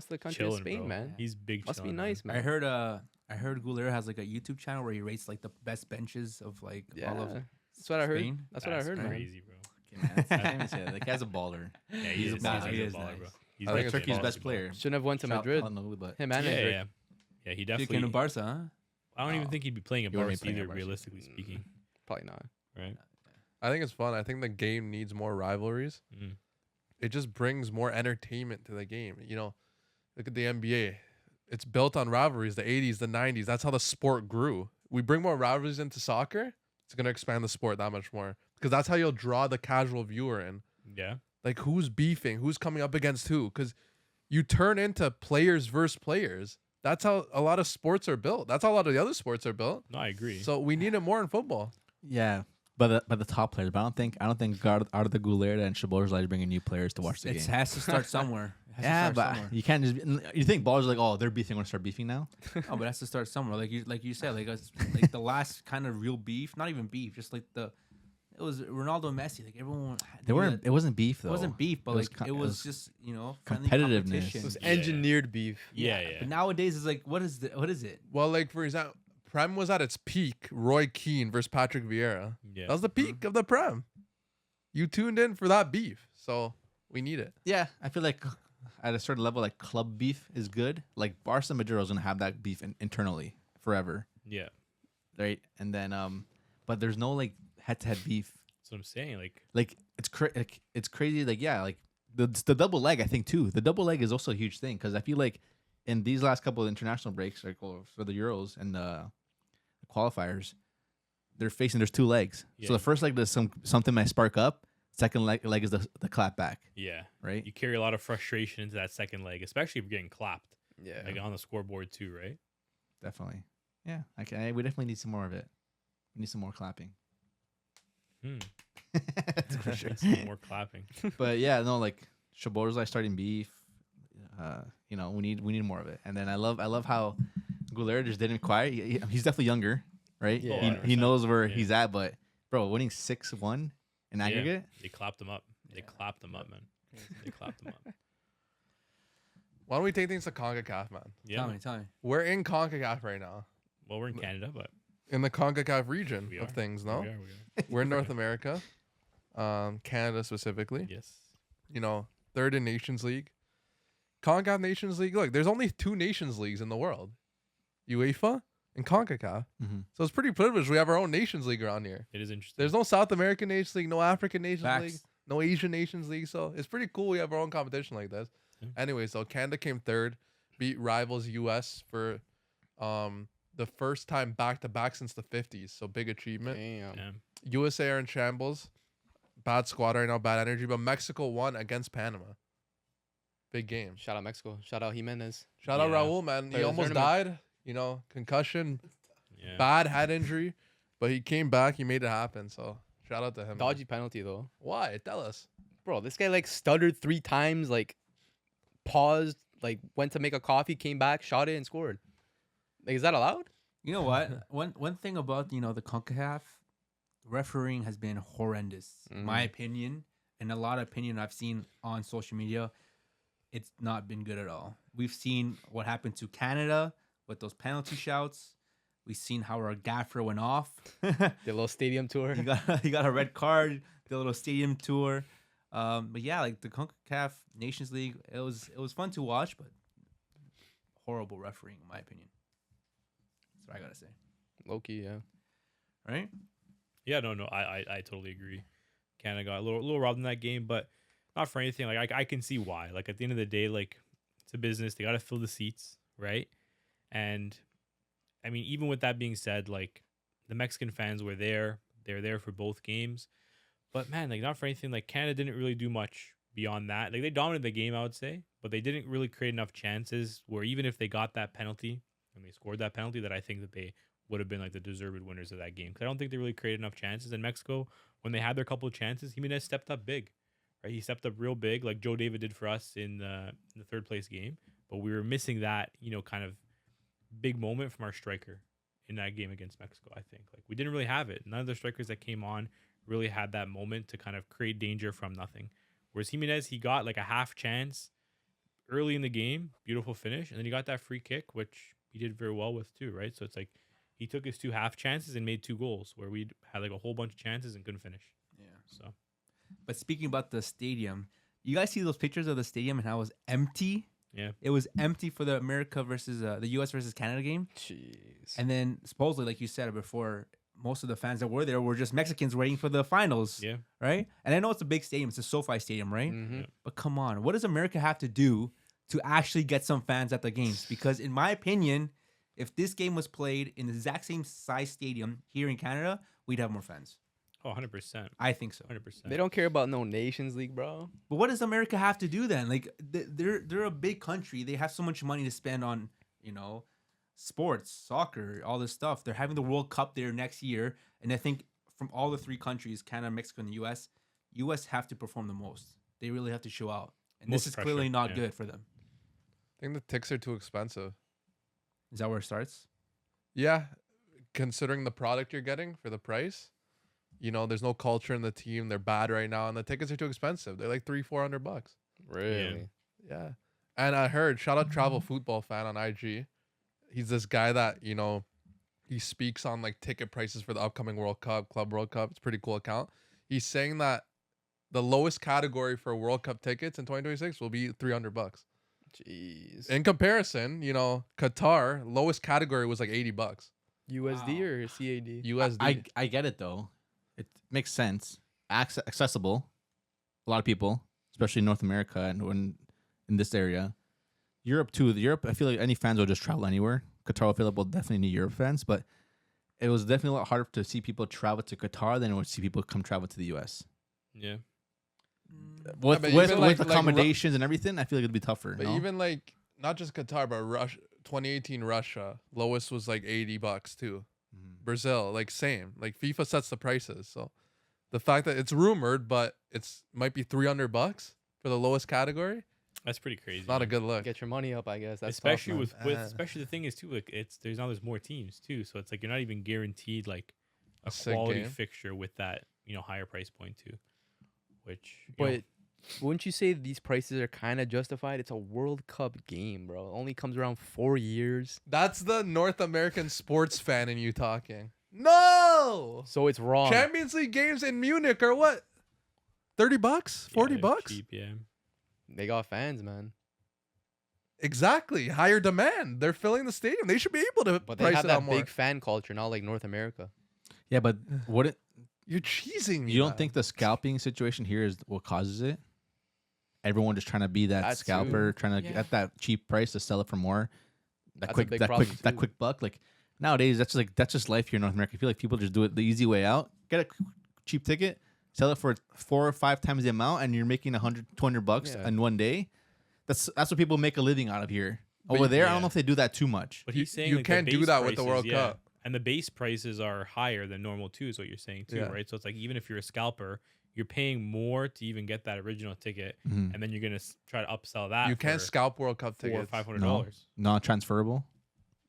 the country Chilling, of Spain, bro. man. He's big. Must be chillin', nice, man. I heard Guler has like a YouTube channel where he rates like the best benches of like Yeah, all of that's what I heard. Spain. That's what I heard, man. Crazy, bro. Okay, man. I can't even say that. The guy's a baller. Yeah, He's a baller. He a is baller, nice. bro. He's I Like think it's Turkey's a best baller. player. Shouldn't have went to Shout- Madrid. I don't know, but Him and Yeah, Madrid. yeah. Yeah, he Dick definitely. in Barca, huh? I don't even Oh. think he'd be playing at You're already Barca playing either, at Barca. realistically speaking. Probably not. Right? I think it's fun. I think the game needs more rivalries. Mm. It just brings more entertainment to the game. Look at the NBA. It's built on rivalries, the 80s, the 90s. That's how the sport grew. We bring more rivalries into soccer, it's going to expand the sport that much more. Because that's how you'll draw the casual viewer in. Yeah. Like, who's beefing? Who's coming up against who? Because you turn into players versus players That's how a lot of sports are built. That's how a lot of the other sports are built. No, I agree. So we need it more in football. Yeah, but the top players. But I don't think Arda Guler and Szozboslai are bringing new players to watch the It game. has to start somewhere. It has to Yeah, start but somewhere. you can't just. You think ballers are like, oh, they're beefing. They're gonna start beefing now. No, but it has to start somewhere. Like you said, like the last kind of real beef, not even beef, just like it was Ronaldo and Messi. Like everyone, They knew weren't. that- It wasn't beef though. It wasn't beef, but It was like co- it it was was just friendly competitiveness. competition. It was Yeah. engineered beef. yeah, yeah. But nowadays it's like, what is it? Well, like for example, Prem was at its peak. Roy Keane versus Patrick Vieira. Yeah. That was the peak of the Prem. You tuned in for that beef, so we need it. Yeah, I feel like at a certain level, like club beef is good. Like Barca and Madrid is gonna have that beef internally forever, Yeah. right? And then but there's no like head-to-head beef. That's what I'm saying. Like, Like it's crazy. Like yeah, like the double leg. I think too. The double leg is also a huge thing because I feel like in these last couple of international breaks, like for the Euros and the qualifiers, there's two legs. Yeah. So the first leg does something might spark up. Second leg is the clap back, yeah. right? You carry a lot of frustration into that second leg, especially if you're getting clapped, Yeah. like on the scoreboard too, right? Definitely. Yeah. We definitely need some more of it. We need some more clapping. Hmm. For sure. Some more clapping. But yeah, no, like Szozboslai starting beef. We need more of it. And then I love how Guler just didn't quite. He's definitely younger, right? Yeah. He knows where Yeah. he's at, but bro, winning 6-1 in Yeah. aggregate. They clapped them up. They clapped them up, man. They clapped them up. Why don't we take things to CONCACAF, man? Yeah. Tell me. We're in CONCACAF right now, Well, we're in Canada, but in the CONCACAF region we of are. things. No, We are. we're in North America, Canada specifically. Yes. Third in Nations League. CONCACAF Nations League. Look, there's only 2 Nations Leagues in the world, UEFA and CONCACAF. Mm-hmm. So it's pretty privileged. We have our own Nations League around here. It is interesting. There's no South American Nations League, no African Nations Facts. League, no Asian Nations League. So it's pretty cool. We have our own competition like this. Yeah. Anyway, so Canada came third, beat rivals US for the first time back to back since the 50s. So big achievement. Damn. Yeah. USA are in shambles. Bad squad right now, bad energy. But Mexico won against Panama. Big game. Shout out Mexico. Shout out Jimenez. Shout out Yeah. Raul, man. Player He of the almost tournament. died. Concussion, Yeah. bad head injury. But he came back. He made it happen. So shout out to him. man. Dodgy penalty though. Why? Tell us. Bro, this guy like stuttered 3 times, like paused, like went to make a coffee, came back, shot it, and scored. Like, is that allowed? You know what? One thing about the CONCACAF refereeing has been horrendous. In my opinion, and a lot of opinion I've seen on social media, it's not been good at all. We've seen what happened to Canada with those penalty shouts. We've seen how our gaffer went off. The little stadium tour. he got a red card. The little stadium tour. But yeah, like the CONCACAF Nations League, it was fun to watch, but horrible refereeing in my opinion. That's what I gotta say. Low-key, yeah. Right? Yeah, no, I totally agree. Canada got a little robbed in that game, but not for anything. Like I can see why. Like at the end of the day, like it's a business. They got to fill the seats, right? And I mean, even with that being said, like the Mexican fans were there. They were there for both games. But man, like not for anything. Like Canada didn't really do much beyond that. Like they dominated the game, I would say, but they didn't really create enough chances where even if they got that penalty and they scored that penalty, that I think that they would have been like the deserved winners of that game. Because I don't think they really created enough chances. In Mexico, when they had their couple of chances, Jimenez stepped up big, right? He stepped up real big, like Joe David did for us in the third place game. But we were missing that, kind of big moment from our striker in that game against Mexico, I think. Like we didn't really have it. None of the strikers that came on really had that moment to kind of create danger from nothing. Whereas Jimenez, he got like a half chance early in the game, beautiful finish, and then he got that free kick, which he did very well with too, right? So it's like he took his 2 half chances and made 2 goals where we had like a whole bunch of chances and couldn't finish. Yeah. So But speaking about the stadium, you guys see those pictures of the stadium and how it was empty? yeah, It was empty for the America versus the U.S. versus Canada game. Jeez. And then supposedly, like you said before, most of the fans that were there were just Mexicans waiting for the finals, yeah, right? And I know it's a big stadium. It's a SoFi Stadium, right? Mhm. But come on, what does America have to do to actually get some fans at the games? Because in my opinion, if this game was played in the exact same size stadium here in Canada, we'd have more fans. oh, 100%, I think so. 100%. They don't care about no Nations League, bro. But what does America have to do then? Like they're a big country. They have so much money to spend on, sports, soccer, all this stuff. They're having the World Cup there next year, and I think from all the three countries, Canada, Mexico, and the U.S. have to perform the most. They really have to show out, and Most this is pressure, clearly not yeah. good for them. I think the tickets are too expensive. Is that where it starts? Yeah, considering the product you're getting for the price, there's no culture in the team. They're bad right now, and the tickets are too expensive. They're like $300-400. Really? Yeah, and I heard shout out Travel Football Fan on IG. He's this guy that he speaks on like ticket prices for the upcoming World Cup, Club World Cup. It's a pretty cool account. He's saying that the lowest category for World Cup tickets in 2026 will be $300. Jeez. In comparison, Qatar lowest category was like $80. USD Wow. or CAD? USD. I get it though. It makes sense. Accessible. A lot of people, especially in North America and when in this area. Europe too. Europe, I feel like any fans will just travel anywhere. Qatar will definitely need Europe fans, but it was definitely a lot harder to see people travel to Qatar than it would see people come travel to the US. Yeah. With but even like accommodations and everything, I feel like it'd be tougher. But no? even like not just Qatar, but 2018 Russia, lowest was like $80 too. Brazil, like same. Like FIFA sets the prices. So the fact that it's rumored, but it's might be $300 for the lowest category, That's pretty crazy. it's not a man. good look. Get your money up, I guess. That's especially tough, man. with Uh, especially the thing is too, like there's more teams too, so it's like you're not even guaranteed like a sick quality game. fixture with that higher price point too, which But wouldn't you say these prices are kind of justified? It's a World Cup game, bro. It only comes around 4 years. That's the North American sports fan in you talking. No, So it's wrong. Champions League games in Munich are what? $30, $40. cheap, yeah. They got fans, man. Exactly, higher demand. They're filling the stadium. They should be able to But they price have it out that more. big fan culture, not like North America. Yeah, but what it, You're cheesing me. you don't man. think the scalping situation here is what causes it? Everyone just trying to be that That's scalper, trying to Yeah. get that cheap price to sell it for more. That's a big that problem, quick, that too. quick buck. Like nowadays, that's just life here in North America. I feel like people just do it the easy way out. Get a cheap ticket, sell it for 4 or 5 times the amount, and you're making $100-200 Yeah. in one day. That's what people make a living out of here. But Over there, I yeah. don't know if they do that too much. But You- he's saying you like, can't the do base that with the prices, World yeah. Cup. And the base prices are higher than normal too, is what you're saying too, Yeah. right? So it's like even if you're a scalper, you're paying more to even get that original ticket, Mhm. and then you're gonna try to upsell that. You can't for scalp World Cup $400 or tickets $500. Non-transferable.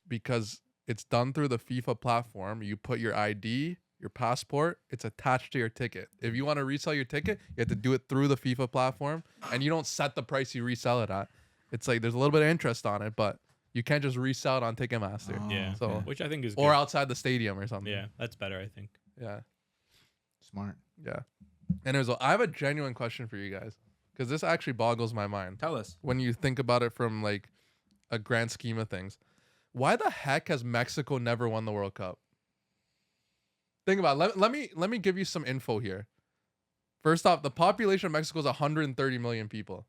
because it's done through the FIFA platform. You put your ID, your passport, it's attached to your ticket. If you want to resell your ticket, you have to do it through the FIFA platform, and you don't set the price you resell it at. It's like there's a little bit of interest on it, but you can't just resell it on Ticketmaster Oh, Yeah. So- Which I think is or good. outside the stadium or something. Yeah, that's better. I think. Yeah. Smart. Yeah. Anyways, I have a genuine question for you guys because this actually boggles my mind Tell us. when you think about it from like a grand scheme of things. Why the heck has Mexico never won the World Cup? Think about it. Let me give you some info here. First off, the population of Mexico is 130 million people.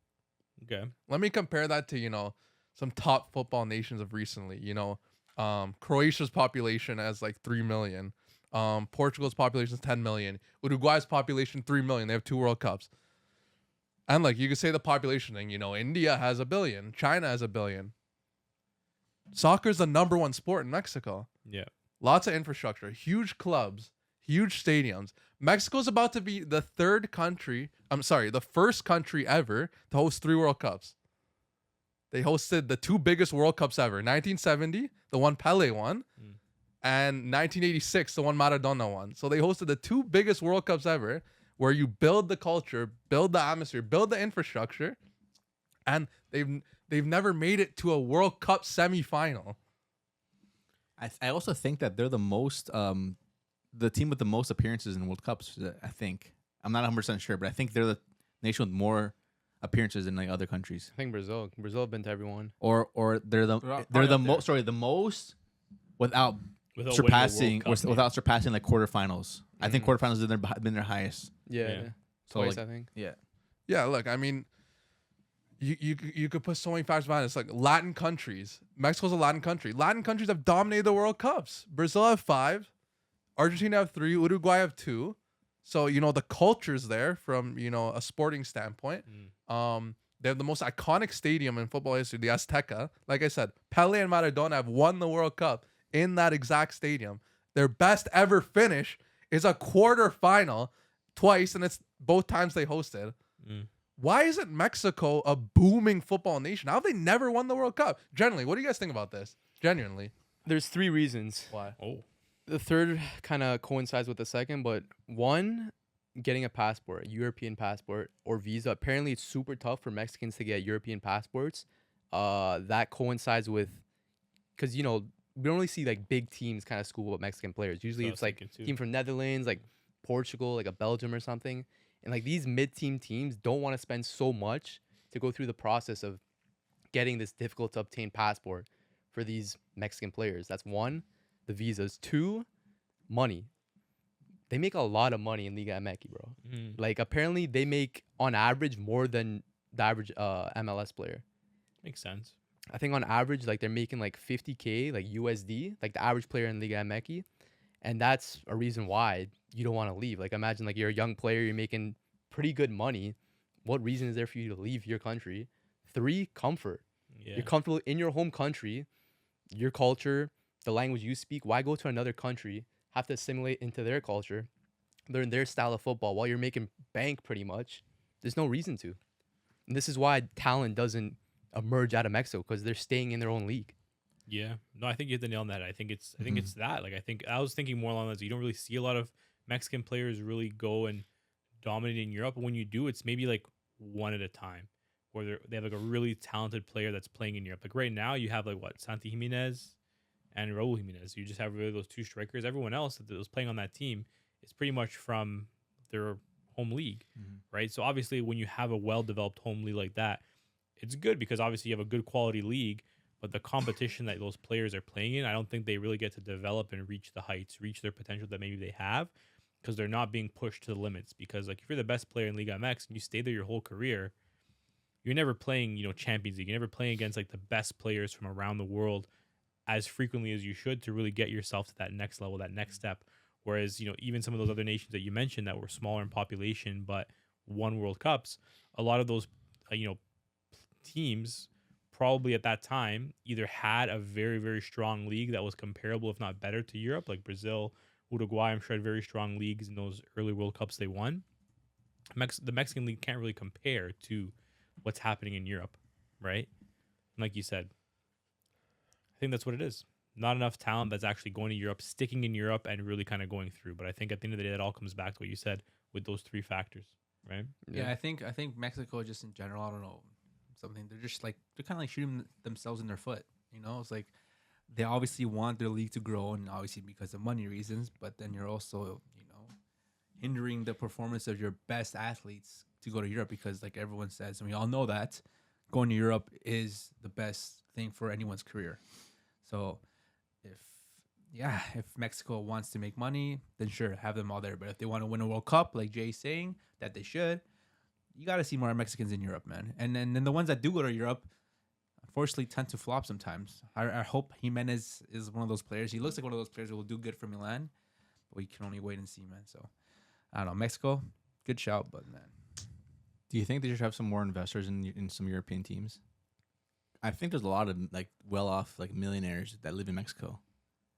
Okay. Let me compare that to, some top football nations of recently. Croatia's population as like 3 million. Portugal's population is 10 million. Uruguay's population 3 million. They have 2 World Cups. And like you could say the population thing, India has 1 billion, China has 1 billion. Soccer is the #1 sport in Mexico. Yeah. Lots of infrastructure, huge clubs, huge stadiums. Mexico's about to be the first country ever to host 3 World Cups. They hosted the 2 biggest World Cups ever. 1970, the one Pele won, and 1986, the one Maradona won. So they hosted the 2 biggest World Cups ever, where you build the culture, build the atmosphere, build the infrastructure, and they've never made it to a World Cup semifinal. I also think that they're the most the team with the most appearances in World Cups. I think I'm not 100% sure, but I think they're the nation with more appearances in like other countries. I think Brazil have been to everyone. Or they're the They're they're the up there. most the most without Without surpassing winning a World Cup, without surpassing like quarterfinals. I think Mhm. quarterfinals have been their highest. Yeah. So Twice, like, I think. yeah. Yeah, look, I mean, you could put so many factors behind it. It's like Latin countries. Mexico's a Latin country. Latin countries have dominated the World Cups. Brazil have 5, Argentina have 3, Uruguay have 2. So the culture's there from a sporting standpoint. They have the most iconic stadium in football history, the Azteca. Like I said, Pele and Maradona have won the World Cup in that exact stadium. Their best ever finish is a quarterfinal twice, and it's both times they hosted. Why isn't Mexico a booming football nation? How have they never won the World Cup? Generally, what do you guys think about this? Genuinely. There's 3 reasons. Why? Oh, The third kind of coincides with the second, but one, getting a passport, a European passport or visa. Apparently, it's super tough for Mexicans to get European passports. That coincides with, because we don't really see like big teams kind of school up Mexican players. Usually, So I it's was like thinking too. team from Netherlands, like Portugal, like a Belgium or something. And like these mid-team teams don't want to spend so much to go through the process of getting this difficult to obtain passport for these Mexican players. That's one, the visas. 2, money. They make a lot of money in Liga MX, bro. Like apparently they make on average more than the average MLS player. makes sense. I think on average like they're making like 50K like USD, like the average player in Liga MX. And that's a reason why you don't want to leave. Like imagine like you're a young player, you're making pretty good money. What reason is there for you to leave your country? 3, comfort. Yeah. You're comfortable in your home country, your culture, the language you speak. Why go to another country, have to assimilate into their culture, learn their style of football while you're making bank pretty much? There's no reason to. And this is why talent doesn't emerge out of Mexico, because they're staying in their own league. Yeah, no, I think you hit the nail on that. I think it's that. Like, I think I was thinking more along that you don't really see a lot of Mexican players really go and dominate in Europe. But when you do, it's maybe like one at a time, where they have like a really talented player that's playing in Europe. Like right now, you have like Santi Jimenez and Raul Jimenez. You just have really those 2 strikers. Everyone else that was playing on that team is pretty much from their home league, right? So obviously, when you have a well-developed home league like that, it's good because obviously you have a good quality league. But the competition that those players are playing in, I don't think they really get to develop and reach the heights, reach their potential that maybe they have, because they're not being pushed to the limits. Because like if you're the best player in Liga MX and you stay there your whole career, you're never playing, Champions League. You're never playing against like the best players from around the world as frequently as you should to really get yourself to that next level, that next step. Whereas, even some of those other nations that you mentioned that were smaller in population but won World Cups, a lot of those, teams probably at that time either had a very, very strong league that was comparable, if not better, to Europe, like Brazil, Uruguay. I'm sure had very strong leagues in those early World Cups they won. The Mexican league can't really compare to what's happening in Europe, right? And like you said, I think that's what it is. Not enough talent that's actually going to Europe, sticking in Europe, and really kind of going through. But I think at the end of the day, it all comes back to what you said with those 3 factors, right? Yeah, I think Mexico just in general, I don't know, something. They're just like they're kind of like shooting themselves in their foot. It's like they obviously want their league to grow, and obviously because of money reasons. But then you're also hindering the performance of your best athletes to go to Europe, because like everyone says, and we all know that going to Europe is the best thing for anyone's career. So if Mexico wants to make money, then sure, have them all there. But if they want to win a World Cup, like Jay's saying that they should, you got to see more Mexicans in Europe, man. And then the ones that do go to Europe, unfortunately, tend to flop sometimes. I hope Jimenez is one of those players. He looks like one of those players who will do good for Milan, but we can only wait and see, man. So, I don't know. Mexico, good shout, but man. Do you think they should have some more investors in some European teams? I think there's a lot of like well-off like millionaires that live in Mexico.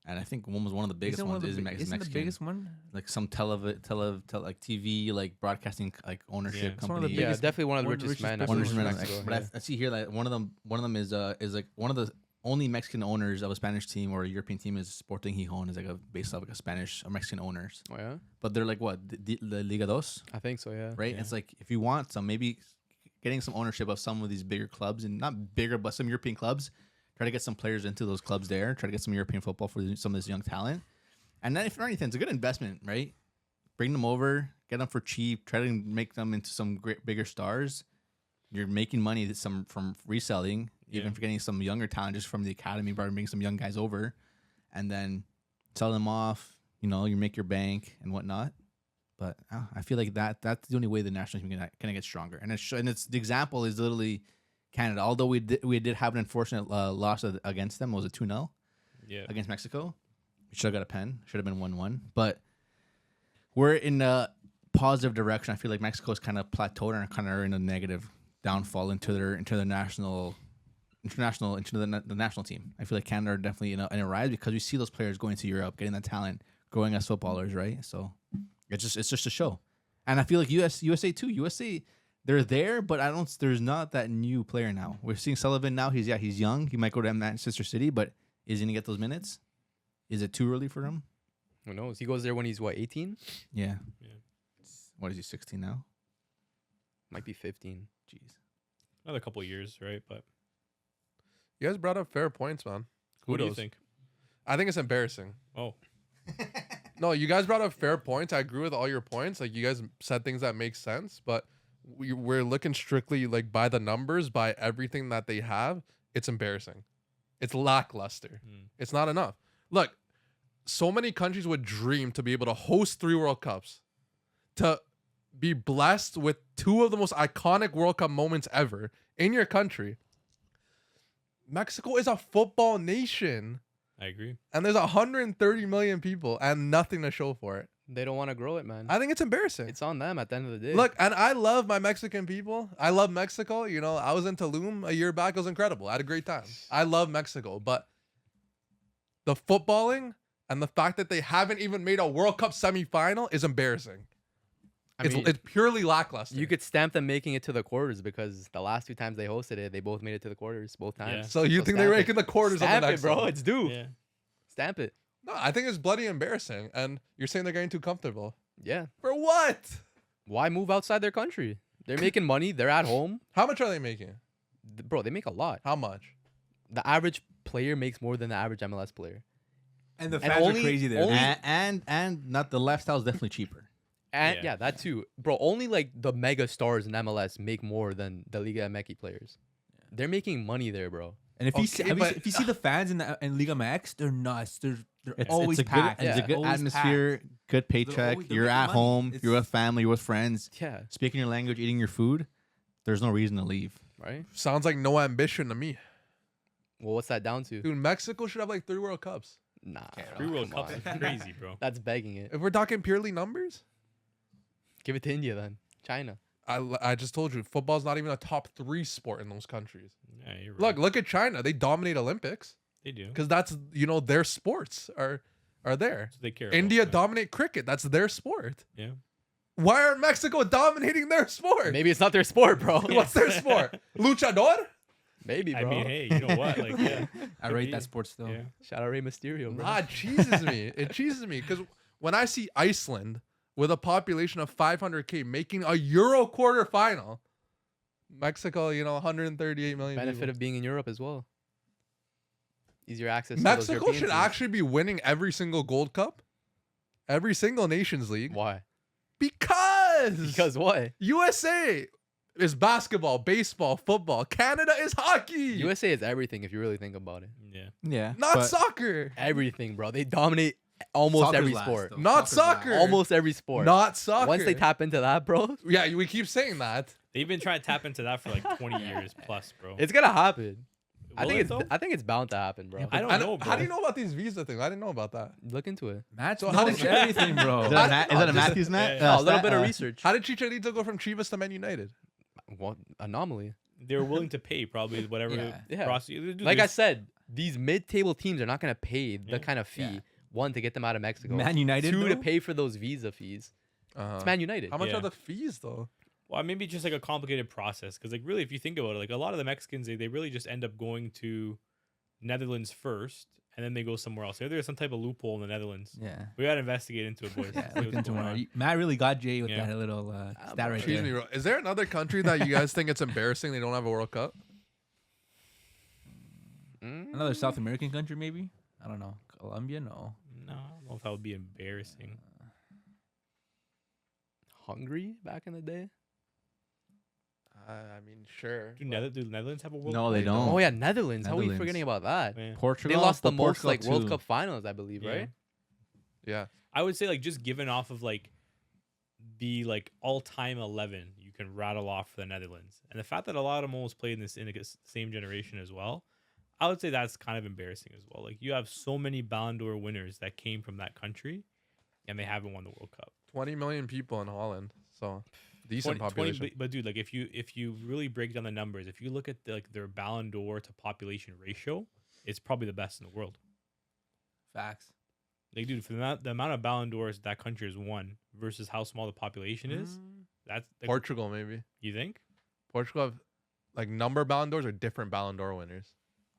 And I think one of the biggest ones is Mexican. The biggest one? Like some like TV, like broadcasting, like ownership It's one of the company. Yeah, biggest- definitely one of the one of the richest richest men. persons ever in in Mexico. Mexico. But I see here that one of them is like one of the only Mexican owners of a Spanish team or a European team is Sporting Gijón, is like based off like a Spanish or Mexican owners. Oh yeah, But they're like what the Liga Dos, I think so. Yeah. right? Yeah. It's like if you want some, maybe getting some ownership of some of these bigger clubs, and not bigger, but some European clubs. Try to get some players into those clubs there. Try to get some European football for some of this young talent. And then if for anything, it's a good investment, right? Bring them over, get them for cheap. Try to make them into some great bigger stars. You're making money from reselling, even for getting some younger talent just from the academy, bring some young guys over, and then sell them off. You make your bank and whatnot. But I feel like that's the only way the national team can get stronger. And it's the example is literally Canada. Although we did have an unfortunate loss against them. Was it 2-0? Yeah. Against Mexico. We should have got a pen. Should have been 1-1. But we're in a positive direction. I feel like Mexico's kind of plateaued and kind of in a negative downfall into the national the national team. I feel like Canada are definitely in a rise because we see those players going to Europe, getting that talent, growing as footballers, right? So it's just a show. And I feel like USA too. USA, they're there, but there's not that new player now. We're seeing Sullivan now. He's young. He might go to Manchester City, but is he gonna get those minutes? Is it too early for him? Who knows? He goes there when he's what, 18? Yeah. Yeah. What is he, 16 now? Might be 15. Jeez. Another couple of years, right? But You guys brought up fair points, man. what do you Kudos. think? I think it's embarrassing. Oh, No, you guys brought up fair points. I agree with all your points. Like, you guys said things that make sense, but we're looking strictly like by the numbers, by everything that they have. It's embarrassing. It's lackluster. It's not enough. Look, so many countries would dream to be able to host 3 World Cups, to be blessed with 2 of the most iconic World Cup moments ever in your country. Mexico is a football nation, I agree. and there's 130 million people and nothing to show for it. They don't want to grow it, man. I think it's embarrassing. It's on them at the end of the day. Look, and I love my Mexican people. I love Mexico. You know, I was in Tulum a year back. It was incredible. I had a great time. I love Mexico, but the footballing and the fact that they haven't even made a World Cup semifinal is embarrassing. I mean, It's purely lackluster. you could stamp them making it to the quarters because the last 2 times they hosted it, they both made it to the quarters both times. Yeah. so you think they stamp rank it. in the quarters Stamp of the it, next bro. one? It's due. Yeah. Stamp it. No, I think it's bloody embarrassing. And you're saying they're getting too comfortable. Yeah. For what? Why move outside their country? They're making money. They're at home. How much are they making? Bro, they make a lot. How much? The average player makes more than the average MLS player. And the And fans only- are crazy there. only- And not the lifestyle is definitely cheaper. And Yeah. yeah, that too. Bro, only like the mega stars in MLS make more than the Liga MX players. They're making money there, bro. And if you Okay, see, but- if you see the fans in Liga MX, they're nuts. They're It's always a good, packed. it's a Yeah. good Always atmosphere, packed. good paycheck. always- they're You're making at money. home. You're It's- with family. You're with friends. Yeah, Speaking your language, eating your food. There's no reason to leave. right? Sounds like no ambition to me. Well, what's that down to? Dude, Mexico should have like 3 World Cups. Nah. 3 World come Cups on. is crazy, bro. That's begging it. If we're talking purely numbers, Give it to India then. China. I just told you, football's not even a top 3 sport in those countries. Yeah, you're right. Look at China. They dominate Olympics They do. because that's, their sports are there. So they care. about India that. dominate cricket. That's their sport. Yeah. Why aren't Mexico dominating their sport? Maybe it's not their sport, bro. What's their sport? Luchador? Maybe, bro. I mean, hey, you know what? Like, yeah. I Could rate be. that sport still. Yeah. Shout out Rey Mysterio, bro. Nah, it cheeses me. It cheeses me because when I see Iceland with a population of 500K making a Euro quarterfinal, Mexico, 138 million Benefit people. of being in Europe as well. Easier access. to those Mexico European should teams. actually be winning every single Gold Cup, every single Nations League. Why? Because What? USA is basketball, baseball, football. Canada is hockey. USA is everything if you really think about it. Yeah. Yeah, Not but soccer. Everything, bro. They dominate almost Soccer's every last, sport. though. Not Soccer's last. soccer. Almost every sport. Not soccer. Once they tap into that, bro, Yeah, we keep saying that. They've been trying to tap into that for like 20 years plus, bro. it's gonna happen. I Will think it, it's though? I think it's bound to happen, bro. I don't And know, bro. How do you know about these visa things? I didn't know about that. Look into it. Matt So how knows did you- everything, bro. is that a just- Matthews net? yeah, a little bit of research. How did Chicharito go from Chivas to Man United? What anomaly? They were willing to pay probably whatever. Yeah. Dude, Like I there's- said, these mid-table teams are not gonna pay the Yeah. kind of fee. Yeah. One, to get them out of Mexico. Man United, Two, to though? pay for those visa fees. It's Man United. How much Yeah. are the fees though? Well, maybe just like a complicated process because, like, really, if you think about it, like a lot of the Mexicans, they really just end up going to Netherlands first, and then they go somewhere else. There's some type of loophole in the Netherlands. Yeah. We gotta investigate into it, boys. Yeah, See look what's into going it. on. Matt really got Jay with Yeah. that little stat right Excuse there. me, bro. Is there another country that you guys think it's embarrassing they don't have a World Cup? Another South American country, maybe? I don't know. Colombia? No. No, I don't know if that would be embarrassing. Hungary back in the day. I mean, sure. Do the Netherlands have a World No, Cup? they don't. Oh yeah, Netherlands. How are we Netherlands. forgetting about that? Yeah. Portugal. They lost the but most Portugal like World too. Cup finals, I believe, Yeah. right? Yeah. I would say like just given off of like the like all-time 11 you can rattle off for the Netherlands, and the fact that a lot of them almost played in the same generation as well, I would say that's kind of embarrassing as well. Like you have so many Ballon d'Or winners that came from that country, and they haven't won the World Cup. 20 million people in Holland. So decent 20 population. but dude, like if you really break down the numbers, if you look at their Ballon d'Or to population ratio, it's probably the best in the world. Facts. Like, dude, for the amount of Ballon d'Ors that country has won versus how small the population is, that's like, Portugal, maybe. you think? Portugal have like number Ballon d'Ors or different Ballon d'Or winners.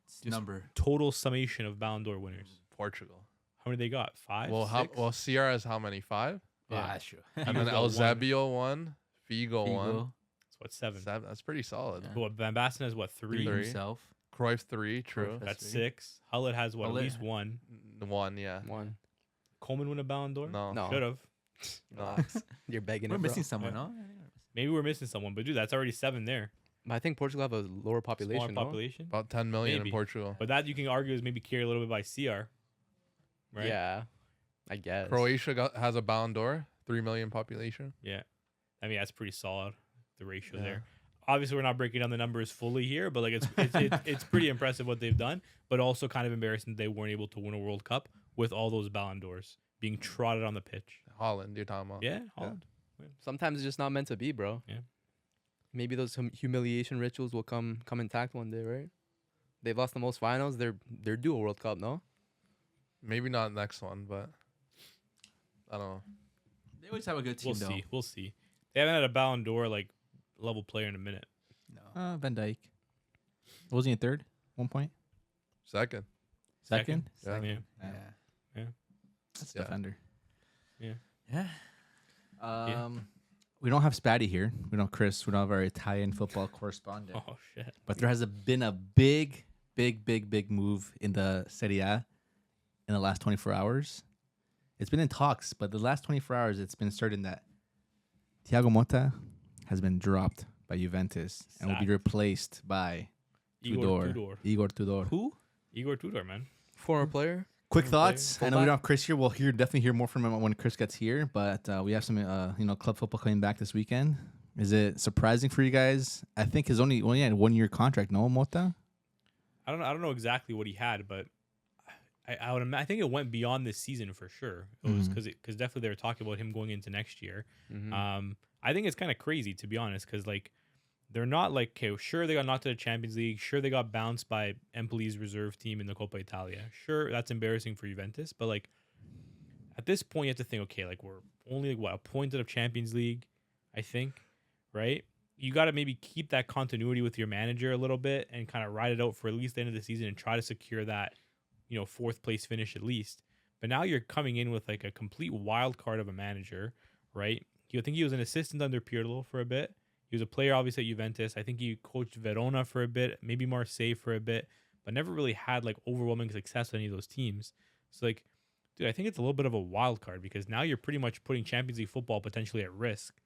It's number. Total summation of Ballon d'Or winners. Portugal. How many they got? 5? Well, Six? Sierra has how many? 5. Yeah. That's true. And then got one. Eusebio won. Figo won. Figo, That's what, 7. 7. That's pretty solid. Yeah. But what, Van Basten has what, 3? Three. himself. Cruyff 3, true. Cruyff. That's That's 6. Hullet has what, at Hullet. least 1. 1, yeah. One. Coleman win a Ballon d'Or? No. No. Should have. No. You're begging We're it, bro. missing someone, Yeah. no? Maybe we're missing someone, but dude, that's already 7 there. But I think Portugal have a lower population. Smaller no? population. About 10 million Maybe. in Portugal. But that you can argue is maybe carried a little bit by CR. Right? Yeah, I guess. Croatia has a Ballon d'Or, 3 million population. Yeah. I mean, that's pretty solid, the ratio Yeah. there. Obviously, we're not breaking down the numbers fully here, but like it's pretty impressive what they've done, but also kind of embarrassing that they weren't able to win a World Cup with all those Ballon d'Ors being trotted on the pitch. Holland, you're talking about. Yeah, Holland. Sometimes it's just not meant to be, bro. Yeah. Maybe those humiliation rituals will come intact one day, right? They've lost the most finals. They're due a World Cup, no? Maybe not next one, but I don't know. They always have a good team, We'll though. see. We'll see. They haven't had a Ballon d'Or like level player in a minute. No. Van Dijk. Was he in third? 1 point. Second. Second. Yeah. Yeah. Yeah. That's Yeah. defender. Yeah. We don't have Spatty here. We don't Chris. We don't have our Italian football correspondent. Oh shit. But there has been a big move in the Serie A in the last 24 hours. It's been in talks, but the last 24 hours, it's been certain that Thiago Motta has been dropped by Juventus and will be Sacked. replaced by Tudor. Igor Tudor. Who? Igor Tudor, man. Former player. Quick Former player. thoughts. I know we don't have Chris here. We'll definitely hear more from him when Chris gets here. But we have some, club football coming back this weekend. Is it surprising for you guys? I think his only had 1 year contract. No, Motta. I don't know exactly what he had, but I think it went beyond this season for sure. It was because definitely they were talking about him going into next year. Mhm. I think it's kind of crazy, to be honest, because like they're not like, okay, sure they got knocked out of the Champions League, sure they got bounced by Empoli's reserve team in the Coppa Italia, sure that's embarrassing for Juventus, but like at this point you have to think, okay, like we're only like, a point out of Champions League, I think, right? You got to maybe keep that continuity with your manager a little bit and kind of ride it out for at least the end of the season and try to secure that, 4th place finish at least. But now you're coming in with like a complete wild card of a manager, right? I think he was an assistant under Pirlo for a bit. He was a player, obviously, at Juventus. I think he coached Verona for a bit, maybe Marseille for a bit, but never really had like overwhelming success with any of those teams. So like, dude, I think it's a little bit of a wild card because now you're pretty much putting Champions League football potentially at risk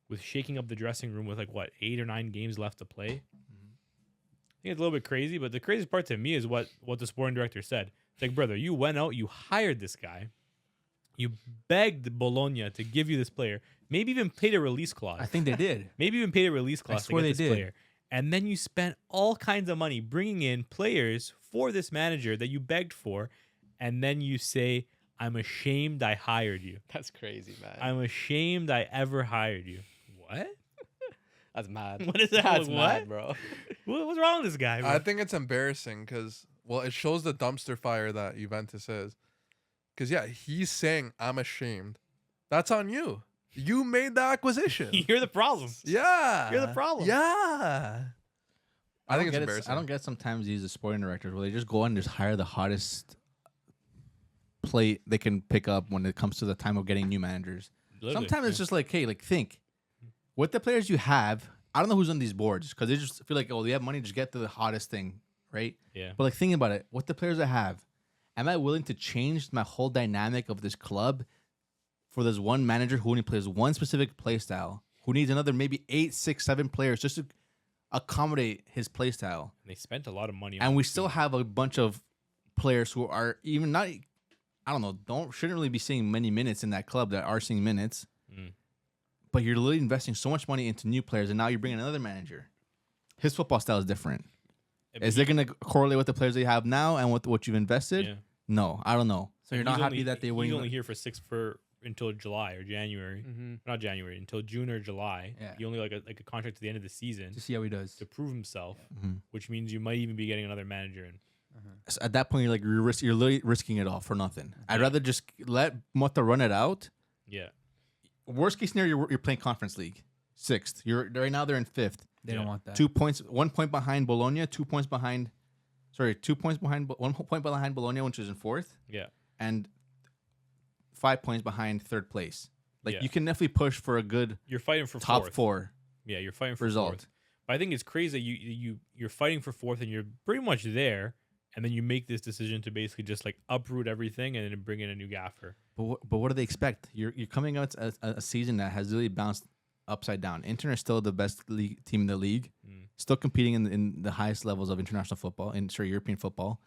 with shaking up the dressing room with like 8 or 9 games left to play. I think it's a little bit crazy, but the craziest part to me is what the sporting director said. It's like, brother, you went out, you hired this guy, you begged Bologna to give you this player, maybe even paid a release clause. I think they did. Maybe even paid a release clause to swear get they this did. player. And then you spent all kinds of money bringing in players for this manager that you begged for, and then you say, I'm ashamed I hired you. That's crazy, man. I'm ashamed I ever hired you. What? That's mad. What is that? That's What? mad, bro. What's wrong with this guy, bro? I think it's embarrassing because, it shows the dumpster fire that Juventus is. Because, yeah, he's saying, I'm ashamed. That's on you. You made the acquisition. You're the problem. Yeah. You're the problem. Yeah. I think it's embarrassing. I don't get sometimes these are sporting directors where they just go and just hire the hottest play they can pick up when it comes to the time of getting new managers. Literally, Sometimes it's just like, hey, like think with the players you have. I don't know who's on these boards because they just feel like, oh, they have money, just get to the hottest thing, right? yeah. But like thinking about it, what the players I have, am I willing to change my whole dynamic of this club for this one manager who only plays one specific play style, who needs another maybe 8, 6, 7 players just to accommodate his play style? They spent a lot of money, And we still have a bunch of players who are even not, I don't know, shouldn't really be seeing many minutes in that club that are seeing minutes. Mm. But you're literally investing so much money into new players, and now you're bringing another manager. His football style is different. Is it going to correlate with the players they have now and with what you've invested? Yeah. No, I don't know. So you're He's not only- happy that they He's win. only here for until July or January. Mm-hmm. Not January, until June or July. Yeah. You only like a contract to the end of the season To see how he does. to prove himself, Mhm. which means you might even be getting another manager in. So at that point, you're like you're literally risking it all for nothing. I'd Yeah. rather just let Motta run it out. Yeah. Worst case scenario, you're playing Conference League, 6th. You're right now they're in 5th. They Yeah. don't want that. 2 points, 1 point behind Bologna, 2 points behind. Sorry, 2 points behind. 1 point behind Bologna, which is in 4th, Yeah. and 5 points behind 3rd place. Like Yeah. you can definitely push for a good You're fighting for top fourth. 4 Yeah, you're fighting for result. fourth. But I think it's crazy that you're fighting for fourth and you're pretty much there, and then you make this decision to basically just like uproot everything and then bring in a new gaffer. But what do they expect? You're coming out a season that has really bounced upside down. Inter is still the best league team in the league, still competing in the highest levels of international football, European football.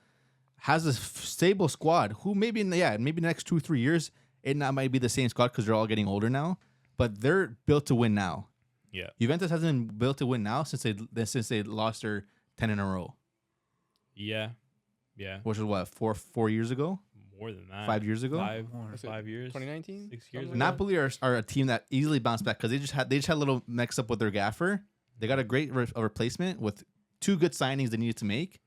Has a stable squad who maybe maybe the next 2-3 years it not might be the same squad because they're all getting older now, but they're built to win now. Yeah. Juventus hasn't been built to win now since they lost their 10 in a row, Yeah. Yeah. which was what 4 years ago, More than that. 5 years ago. Was it 5 years. 2019? 6 years ago. Napoli are a team that easily bounced back because they just had a little mix up with their gaffer. They got a great replacement with 2 good signings they needed to make.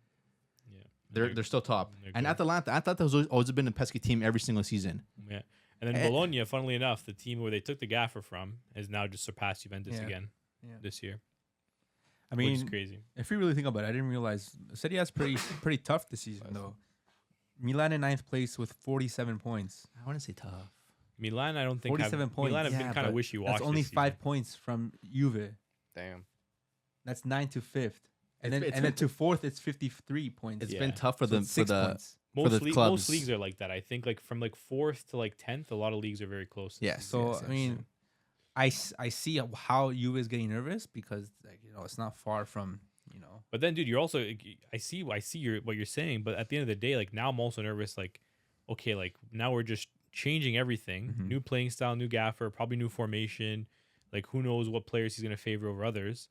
Yeah. They're still top. they're And good. Atalanta, I thought that was always been a pesky team every single season. Yeah. And then Bologna, funnily enough, the team where they took the gaffer from, has now just surpassed Juventus Yeah. again Yeah. this year. I Which is mean, crazy. if we really think about it, I didn't realize Serie A is pretty tough this season though. Milan in 9th place with 47 points. I want to say tough. Milan, I don't think 47 points. Milan have Yeah, been kind of but wishy-washy. That's only this 5 season. points from Juve. Damn. That's 9th to 5th. And It's then to 4th it's 53 points. It's Yeah. been tough for So them it's for 6 the points. the clubs. Most leagues are like that. I think like from like 4th to like 10th, a lot of leagues are very close. this Yes. season. So I mean, I see how Juve is getting nervous because it's not far from But then, dude, you're also I see what you're saying, but at the end of the day, like now I'm also nervous. Like, okay, like now we're just changing everything, Mhm. new playing style, new gaffer, probably new formation. Like who knows what players he's gonna favor over others.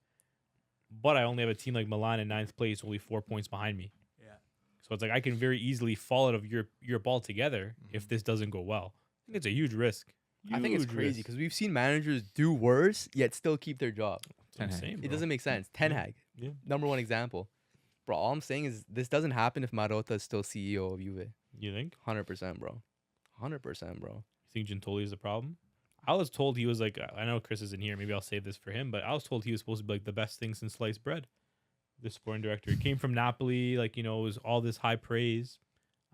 But I only have a team like Milan in 9th place, only 4 points behind me. Yeah. So it's like I can very easily fall out of Europe altogether if this doesn't go well. I think it's a huge risk. I think it's Huge crazy risk. because we've seen managers do worse yet still keep their job. That's what I'm Ten Hag. saying, It bro. doesn't make sense. Ten Hag, Yeah. number one example. Bro, all I'm saying is this doesn't happen if Marotta is still CEO of Juve. You think? 100%, bro. 100%, bro. You think Giuntoli is the problem? I was told he was like, I know Chris isn't here. Maybe I'll save this for him. But I was told he was supposed to be like the best thing since sliced bread. The sporting director. He came from Napoli. Like, it was all this high praise.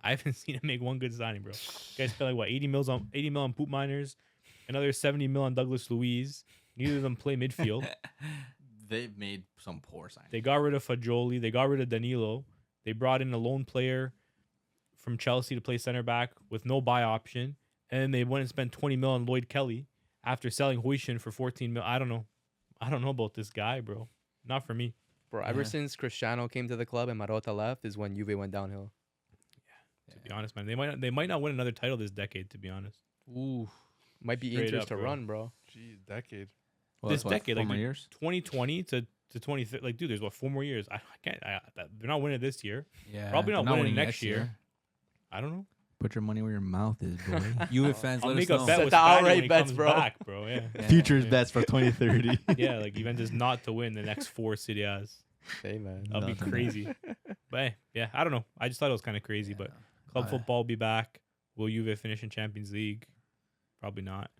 I haven't seen him make one good signing, bro. Guys spent like what 80 mil on Poop Miners, another 70 mil on Douglas Luiz. Neither of them play midfield. They've made some poor signings. They got rid of Fagioli. They got rid of Danilo. They brought in a lone player from Chelsea to play center back with no buy option. And then they went and spent 20 mil on Lloyd Kelly after selling Huijsen for 14 mil. I don't know. I don't know about this guy, bro. Not for me. Bro, ever Yeah. since Cristiano came to the club and Marotta left is when Juve went downhill. To be honest, man, they might not win another title this decade. To be honest, Ooh. Might be Straight Inter's up, to bro. run, bro. Jeez, decade. Well, this that's what, decade, 4 like more dude, years. 2020 to 2030. Like, dude, there's what 4 more years. I can't. They're not winning this year. Yeah, Probably they're not winning next year. I don't know. Put your money where your mouth is, boy. Juve fans, I'll let make us a know. bet Set with the Spanier outright when he bets, comes bro. back, bro. Yeah. Yeah, Futures yeah. bets for 2030. Yeah, like Juventus not to win the next 4 Serie A's. Hey, man. That'd be Nothing. crazy. But hey, yeah, I don't know. I just thought it was kind of crazy. But club football will be back. Will Juve finish in Champions League? Probably not.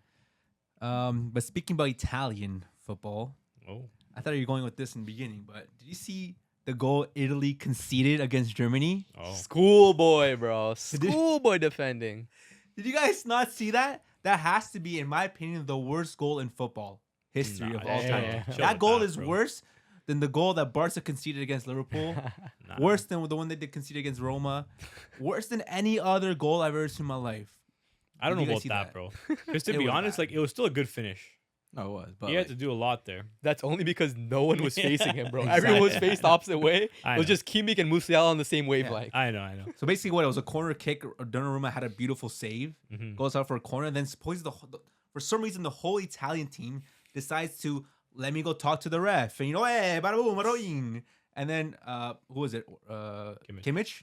But speaking about Italian football, Oh, I thought you were going with this in the beginning, but did you see the goal Italy conceded against Germany? oh, Schoolboy, bro. Schoolboy defending. Did you guys not see that? That has to be, in my opinion, the worst goal in football history Nah, of all yeah, time. yeah. Chill That with goal that, is bro. worse than the goal that Barca conceded against Liverpool. nah. Worse than the one they did concede against Roma. Worse than any other goal I've ever seen in my life. I don't know Did you about guys that, see bro. Because to It be was honest, bad. like it was still a good finish. No, it was. But He had to do a lot there. That's only because no one was facing him, bro. Exactly. Everyone was faced opposite way. I It was know. just Kimmich and Musiala on the same wavelength. I know. So basically, what it was a corner kick. Donnarumma had a beautiful save, Mhm. goes out for a corner, and then supposedly for some reason the whole Italian team decides to let me go talk to the ref, and hey, bada boom, bada bing. And then who was it? Kimmich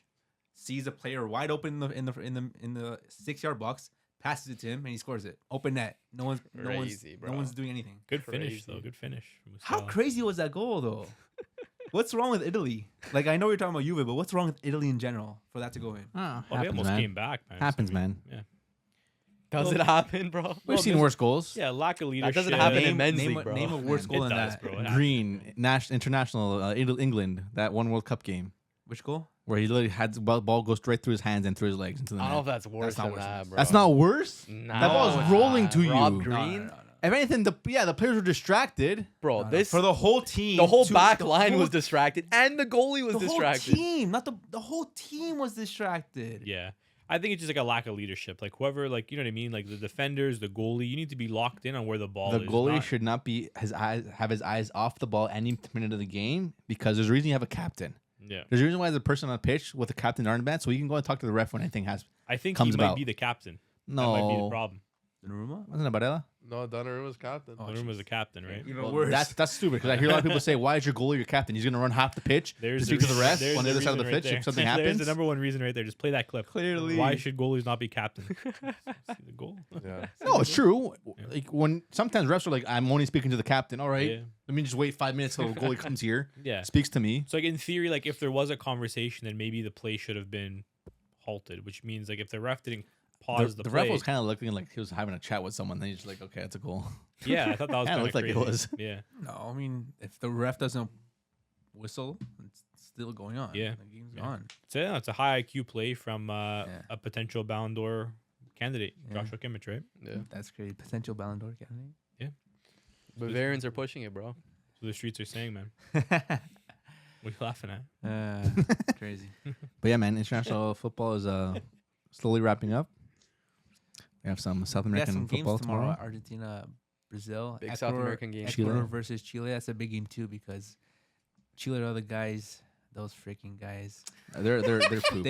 sees a player wide open in the 6-yard box, passes it to him, and he scores it. Open net. No one's Crazy, bro. no one's doing anything. Good finish though. Crazy. Good finish. from How Musiala. crazy was that goal though? What's wrong with Italy? Like I know you're talking about Juve, but what's wrong with Italy in general for that to go in? Well, they happens, almost man. came back, man. Happens, I mean, man. Yeah. Does it happen, bro? We've Well, seen there's- worse goals. Yeah, lack of leadership. doesn't happen in Name, men's name, league, a, bro. name a worse goal It than does, that. bro. It happens. Green, international, England, that one World Cup game Which goal? where he literally had the ball go straight through his hands and through his legs into the I don't know if net. that's worse not than worse than that, this. bro. That's not worse. Nah. That ball is rolling to Rob you. Green? No. If anything, the players were distracted. Bro, No. this For the whole team. the whole to- back the line whole- was distracted, and the goalie was the distracted. whole team, not the whole team was distracted. Yeah. I think it's just like a lack of leadership. Like whoever, like you know what I mean. Like the defenders, the goalie, you need to be locked in on where the ball The is. goalie not- should not have his eyes off the ball any minute of the game because there's a reason you have a captain. Yeah. There's a reason why there's a person on the pitch with a captain armband, so you can go and talk to the ref when anything has. I think comes he might about. be the captain. No, That might be the problem. Donnarumma? wasn't it Barella? No, Donnarumma's captain. Oh, Donnarumma was the captain, right? Even Well, worse. That's stupid because I hear a lot of people say, "Why is your goalie your captain? He's going to run half the pitch There's to speak to the ref there's on the other side of the reason right pitch there. if something There's happens." the number one reason right there. Just play that clip. Clearly. Why should goalies not be captain? See the goal. Yeah. No, it's true. Yeah. Like when sometimes refs are like, "I'm only speaking to the captain." All right, Yeah. let me just wait 5 minutes till the goalie comes here, Yeah. speaks to me. So like in theory, like if there was a conversation, then maybe the play should have been halted, which means like if the ref didn't pause the The play, ref was kind of looking like he was having a chat with someone. Then he's just like, "Okay, that's a goal." yeah, I thought that was Kinda kind of looked like crazy. it was. Yeah, No, I mean, if the ref doesn't whistle, it's still going on. Yeah. The game's Yeah. on. so yeah, it's a high IQ play from Yeah. a potential Ballon d'Or candidate, Yeah. Joshua Kimmich, right? Yeah. That's crazy. Potential Ballon d'Or candidate. Bavarians are pushing it, bro. So the streets are saying, man. What are you laughing at? Crazy. But yeah, man, international football is slowly wrapping up. We have some South We got American some football games tomorrow. tomorrow. Argentina, Brazil. Big South American game. Chile. Ecuador versus Chile. That's a big game too because Chile are the guys. Those freaking guys. They're poop.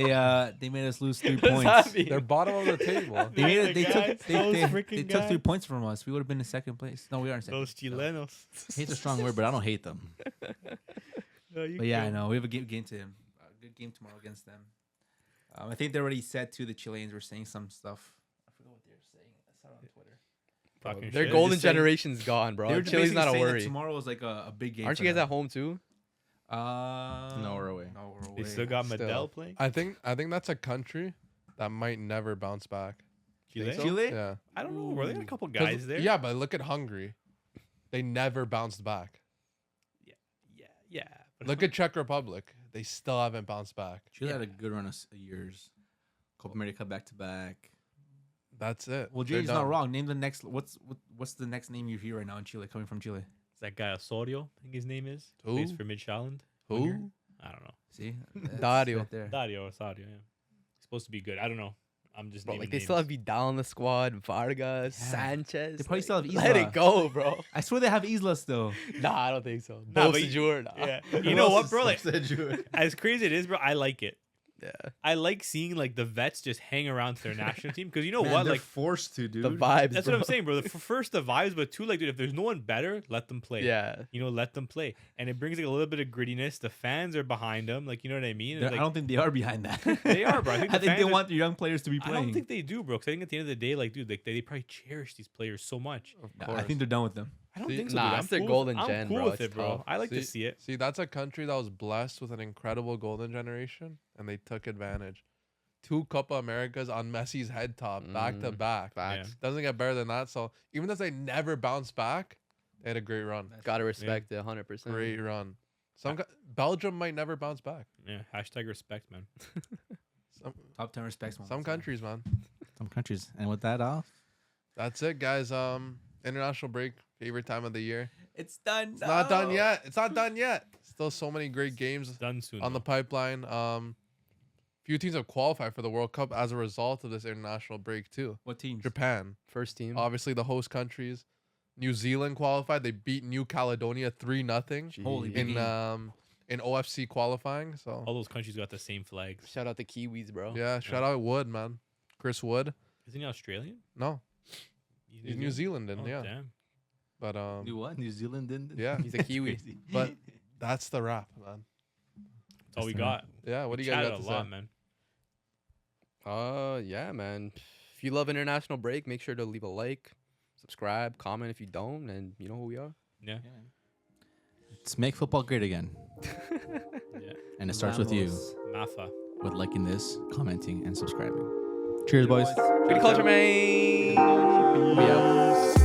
They made us lose 3 What does points. that mean? They're bottom of the table. They made it. They The took. guys, They, those they, freaking they took 3 guys. points from us. We would have been in second place. No, we are in second. Those Chilenos. Hate's a strong word, but I don't hate them. But yeah, I know we have a good game to him. A good game tomorrow against them. I think they already said too. The Chileans were saying some stuff. I forgot what they were saying. I saw it on Twitter. Talking Their shit. golden Just saying- generation's gone, bro. They were just Chile's basically not a saying that worry. tomorrow was like a big game. Aren't for you guys them. at home too? No, we're away. No, we're away. They still got Still. Medell playing. I think that's a country that might never bounce back. Chile. Think so? Chile? Yeah. I don't know. Were there a couple 'Cause- guys there? Yeah, but look at Hungary. They never bounced back. yeah. But Look at Czech Republic. They still haven't bounced back. Chile had a good run of years. Copa America back to back. That's it. Well, They're Jay's not done. wrong. Name the next. What's the next name you hear right now in Chile coming from Chile? It's that guy Osorio, I think his name is. Who? Plays for Midtjylland. Who? I don't know. See, Dario. right there. Dario Osorio, yeah. He's supposed to be good. I don't know. I'm just Bro, naming like they names. still have Vidal on the squad, Vargas, Yeah. Sanchez. They probably still have Let Isla. it go, bro. I swear they have Isla still. Nah, I don't think so. Nah, Nah, but Yeah. You know what, bro? Like, as crazy it is, bro, I like it. Yeah. I like seeing like the vets just hang around to their national team because you know Man, what, they're like forced to, dude. The vibes. that's bro. what I'm saying, bro. First the vibes, but two, like, dude, if there's no one better, let them play. Yeah. You know, let them play, and it brings like a little bit of grittiness. The fans are behind them, like you know what I mean. And, I like, don't think they are behind that. They are, bro. I think the they fans are- want their young players to be I playing. don't think they do, bro. Because I think at the end of the day, like, dude, like they probably cherish these players so much. Of Nah, course. I think they're done with them. I don't See, think so. nah, dude. it's their cool golden I'm gen, cool bro. with It's it, bro. tough. I like to see it. See, that's a country that was blessed with an incredible golden generation, and they took advantage. 2 Copa Americas on Messi's head top, back to back. Facts. Doesn't get better than that. So even if they never bounce back, they had a great run. Gotta respect it 100%. Great run. Belgium might never bounce back. Yeah. Hashtag respect, man. Top 10 respects. Some countries, man. Some countries. And with that off, That's it, guys. International break, favorite time of the year. It's done. It's not done yet. It's not done yet. Still so many great games Done soon. on the though. pipeline. Few teams have qualified for the World Cup as a result of this international break too. What teams? Japan, First team. obviously the host countries. New Zealand qualified. They beat New Caledonia 3-0 Holy Jeez. big in game. in OFC qualifying. So All those countries got the same flags. Shout out the Kiwis, bro. yeah, shout out Wood, man. Chris Wood. Isn't he Australian? No, he's New Zealand, Oh, yeah. damn. But New what? New Zealand didn't. yeah, He's a Kiwi. but that's the wrap, man. That's all we That's got. Yeah, what do We you guys chatted got to a lot, say? man. Yeah, man. If you love international break, make sure to leave a like, subscribe, comment if you don't, and you know who we are. Yeah. Let's make football great again. Yeah. And it starts with you, Vamos. Mafa. with liking this, commenting, and subscribing. Cheers, boys. Good culture, man. We out.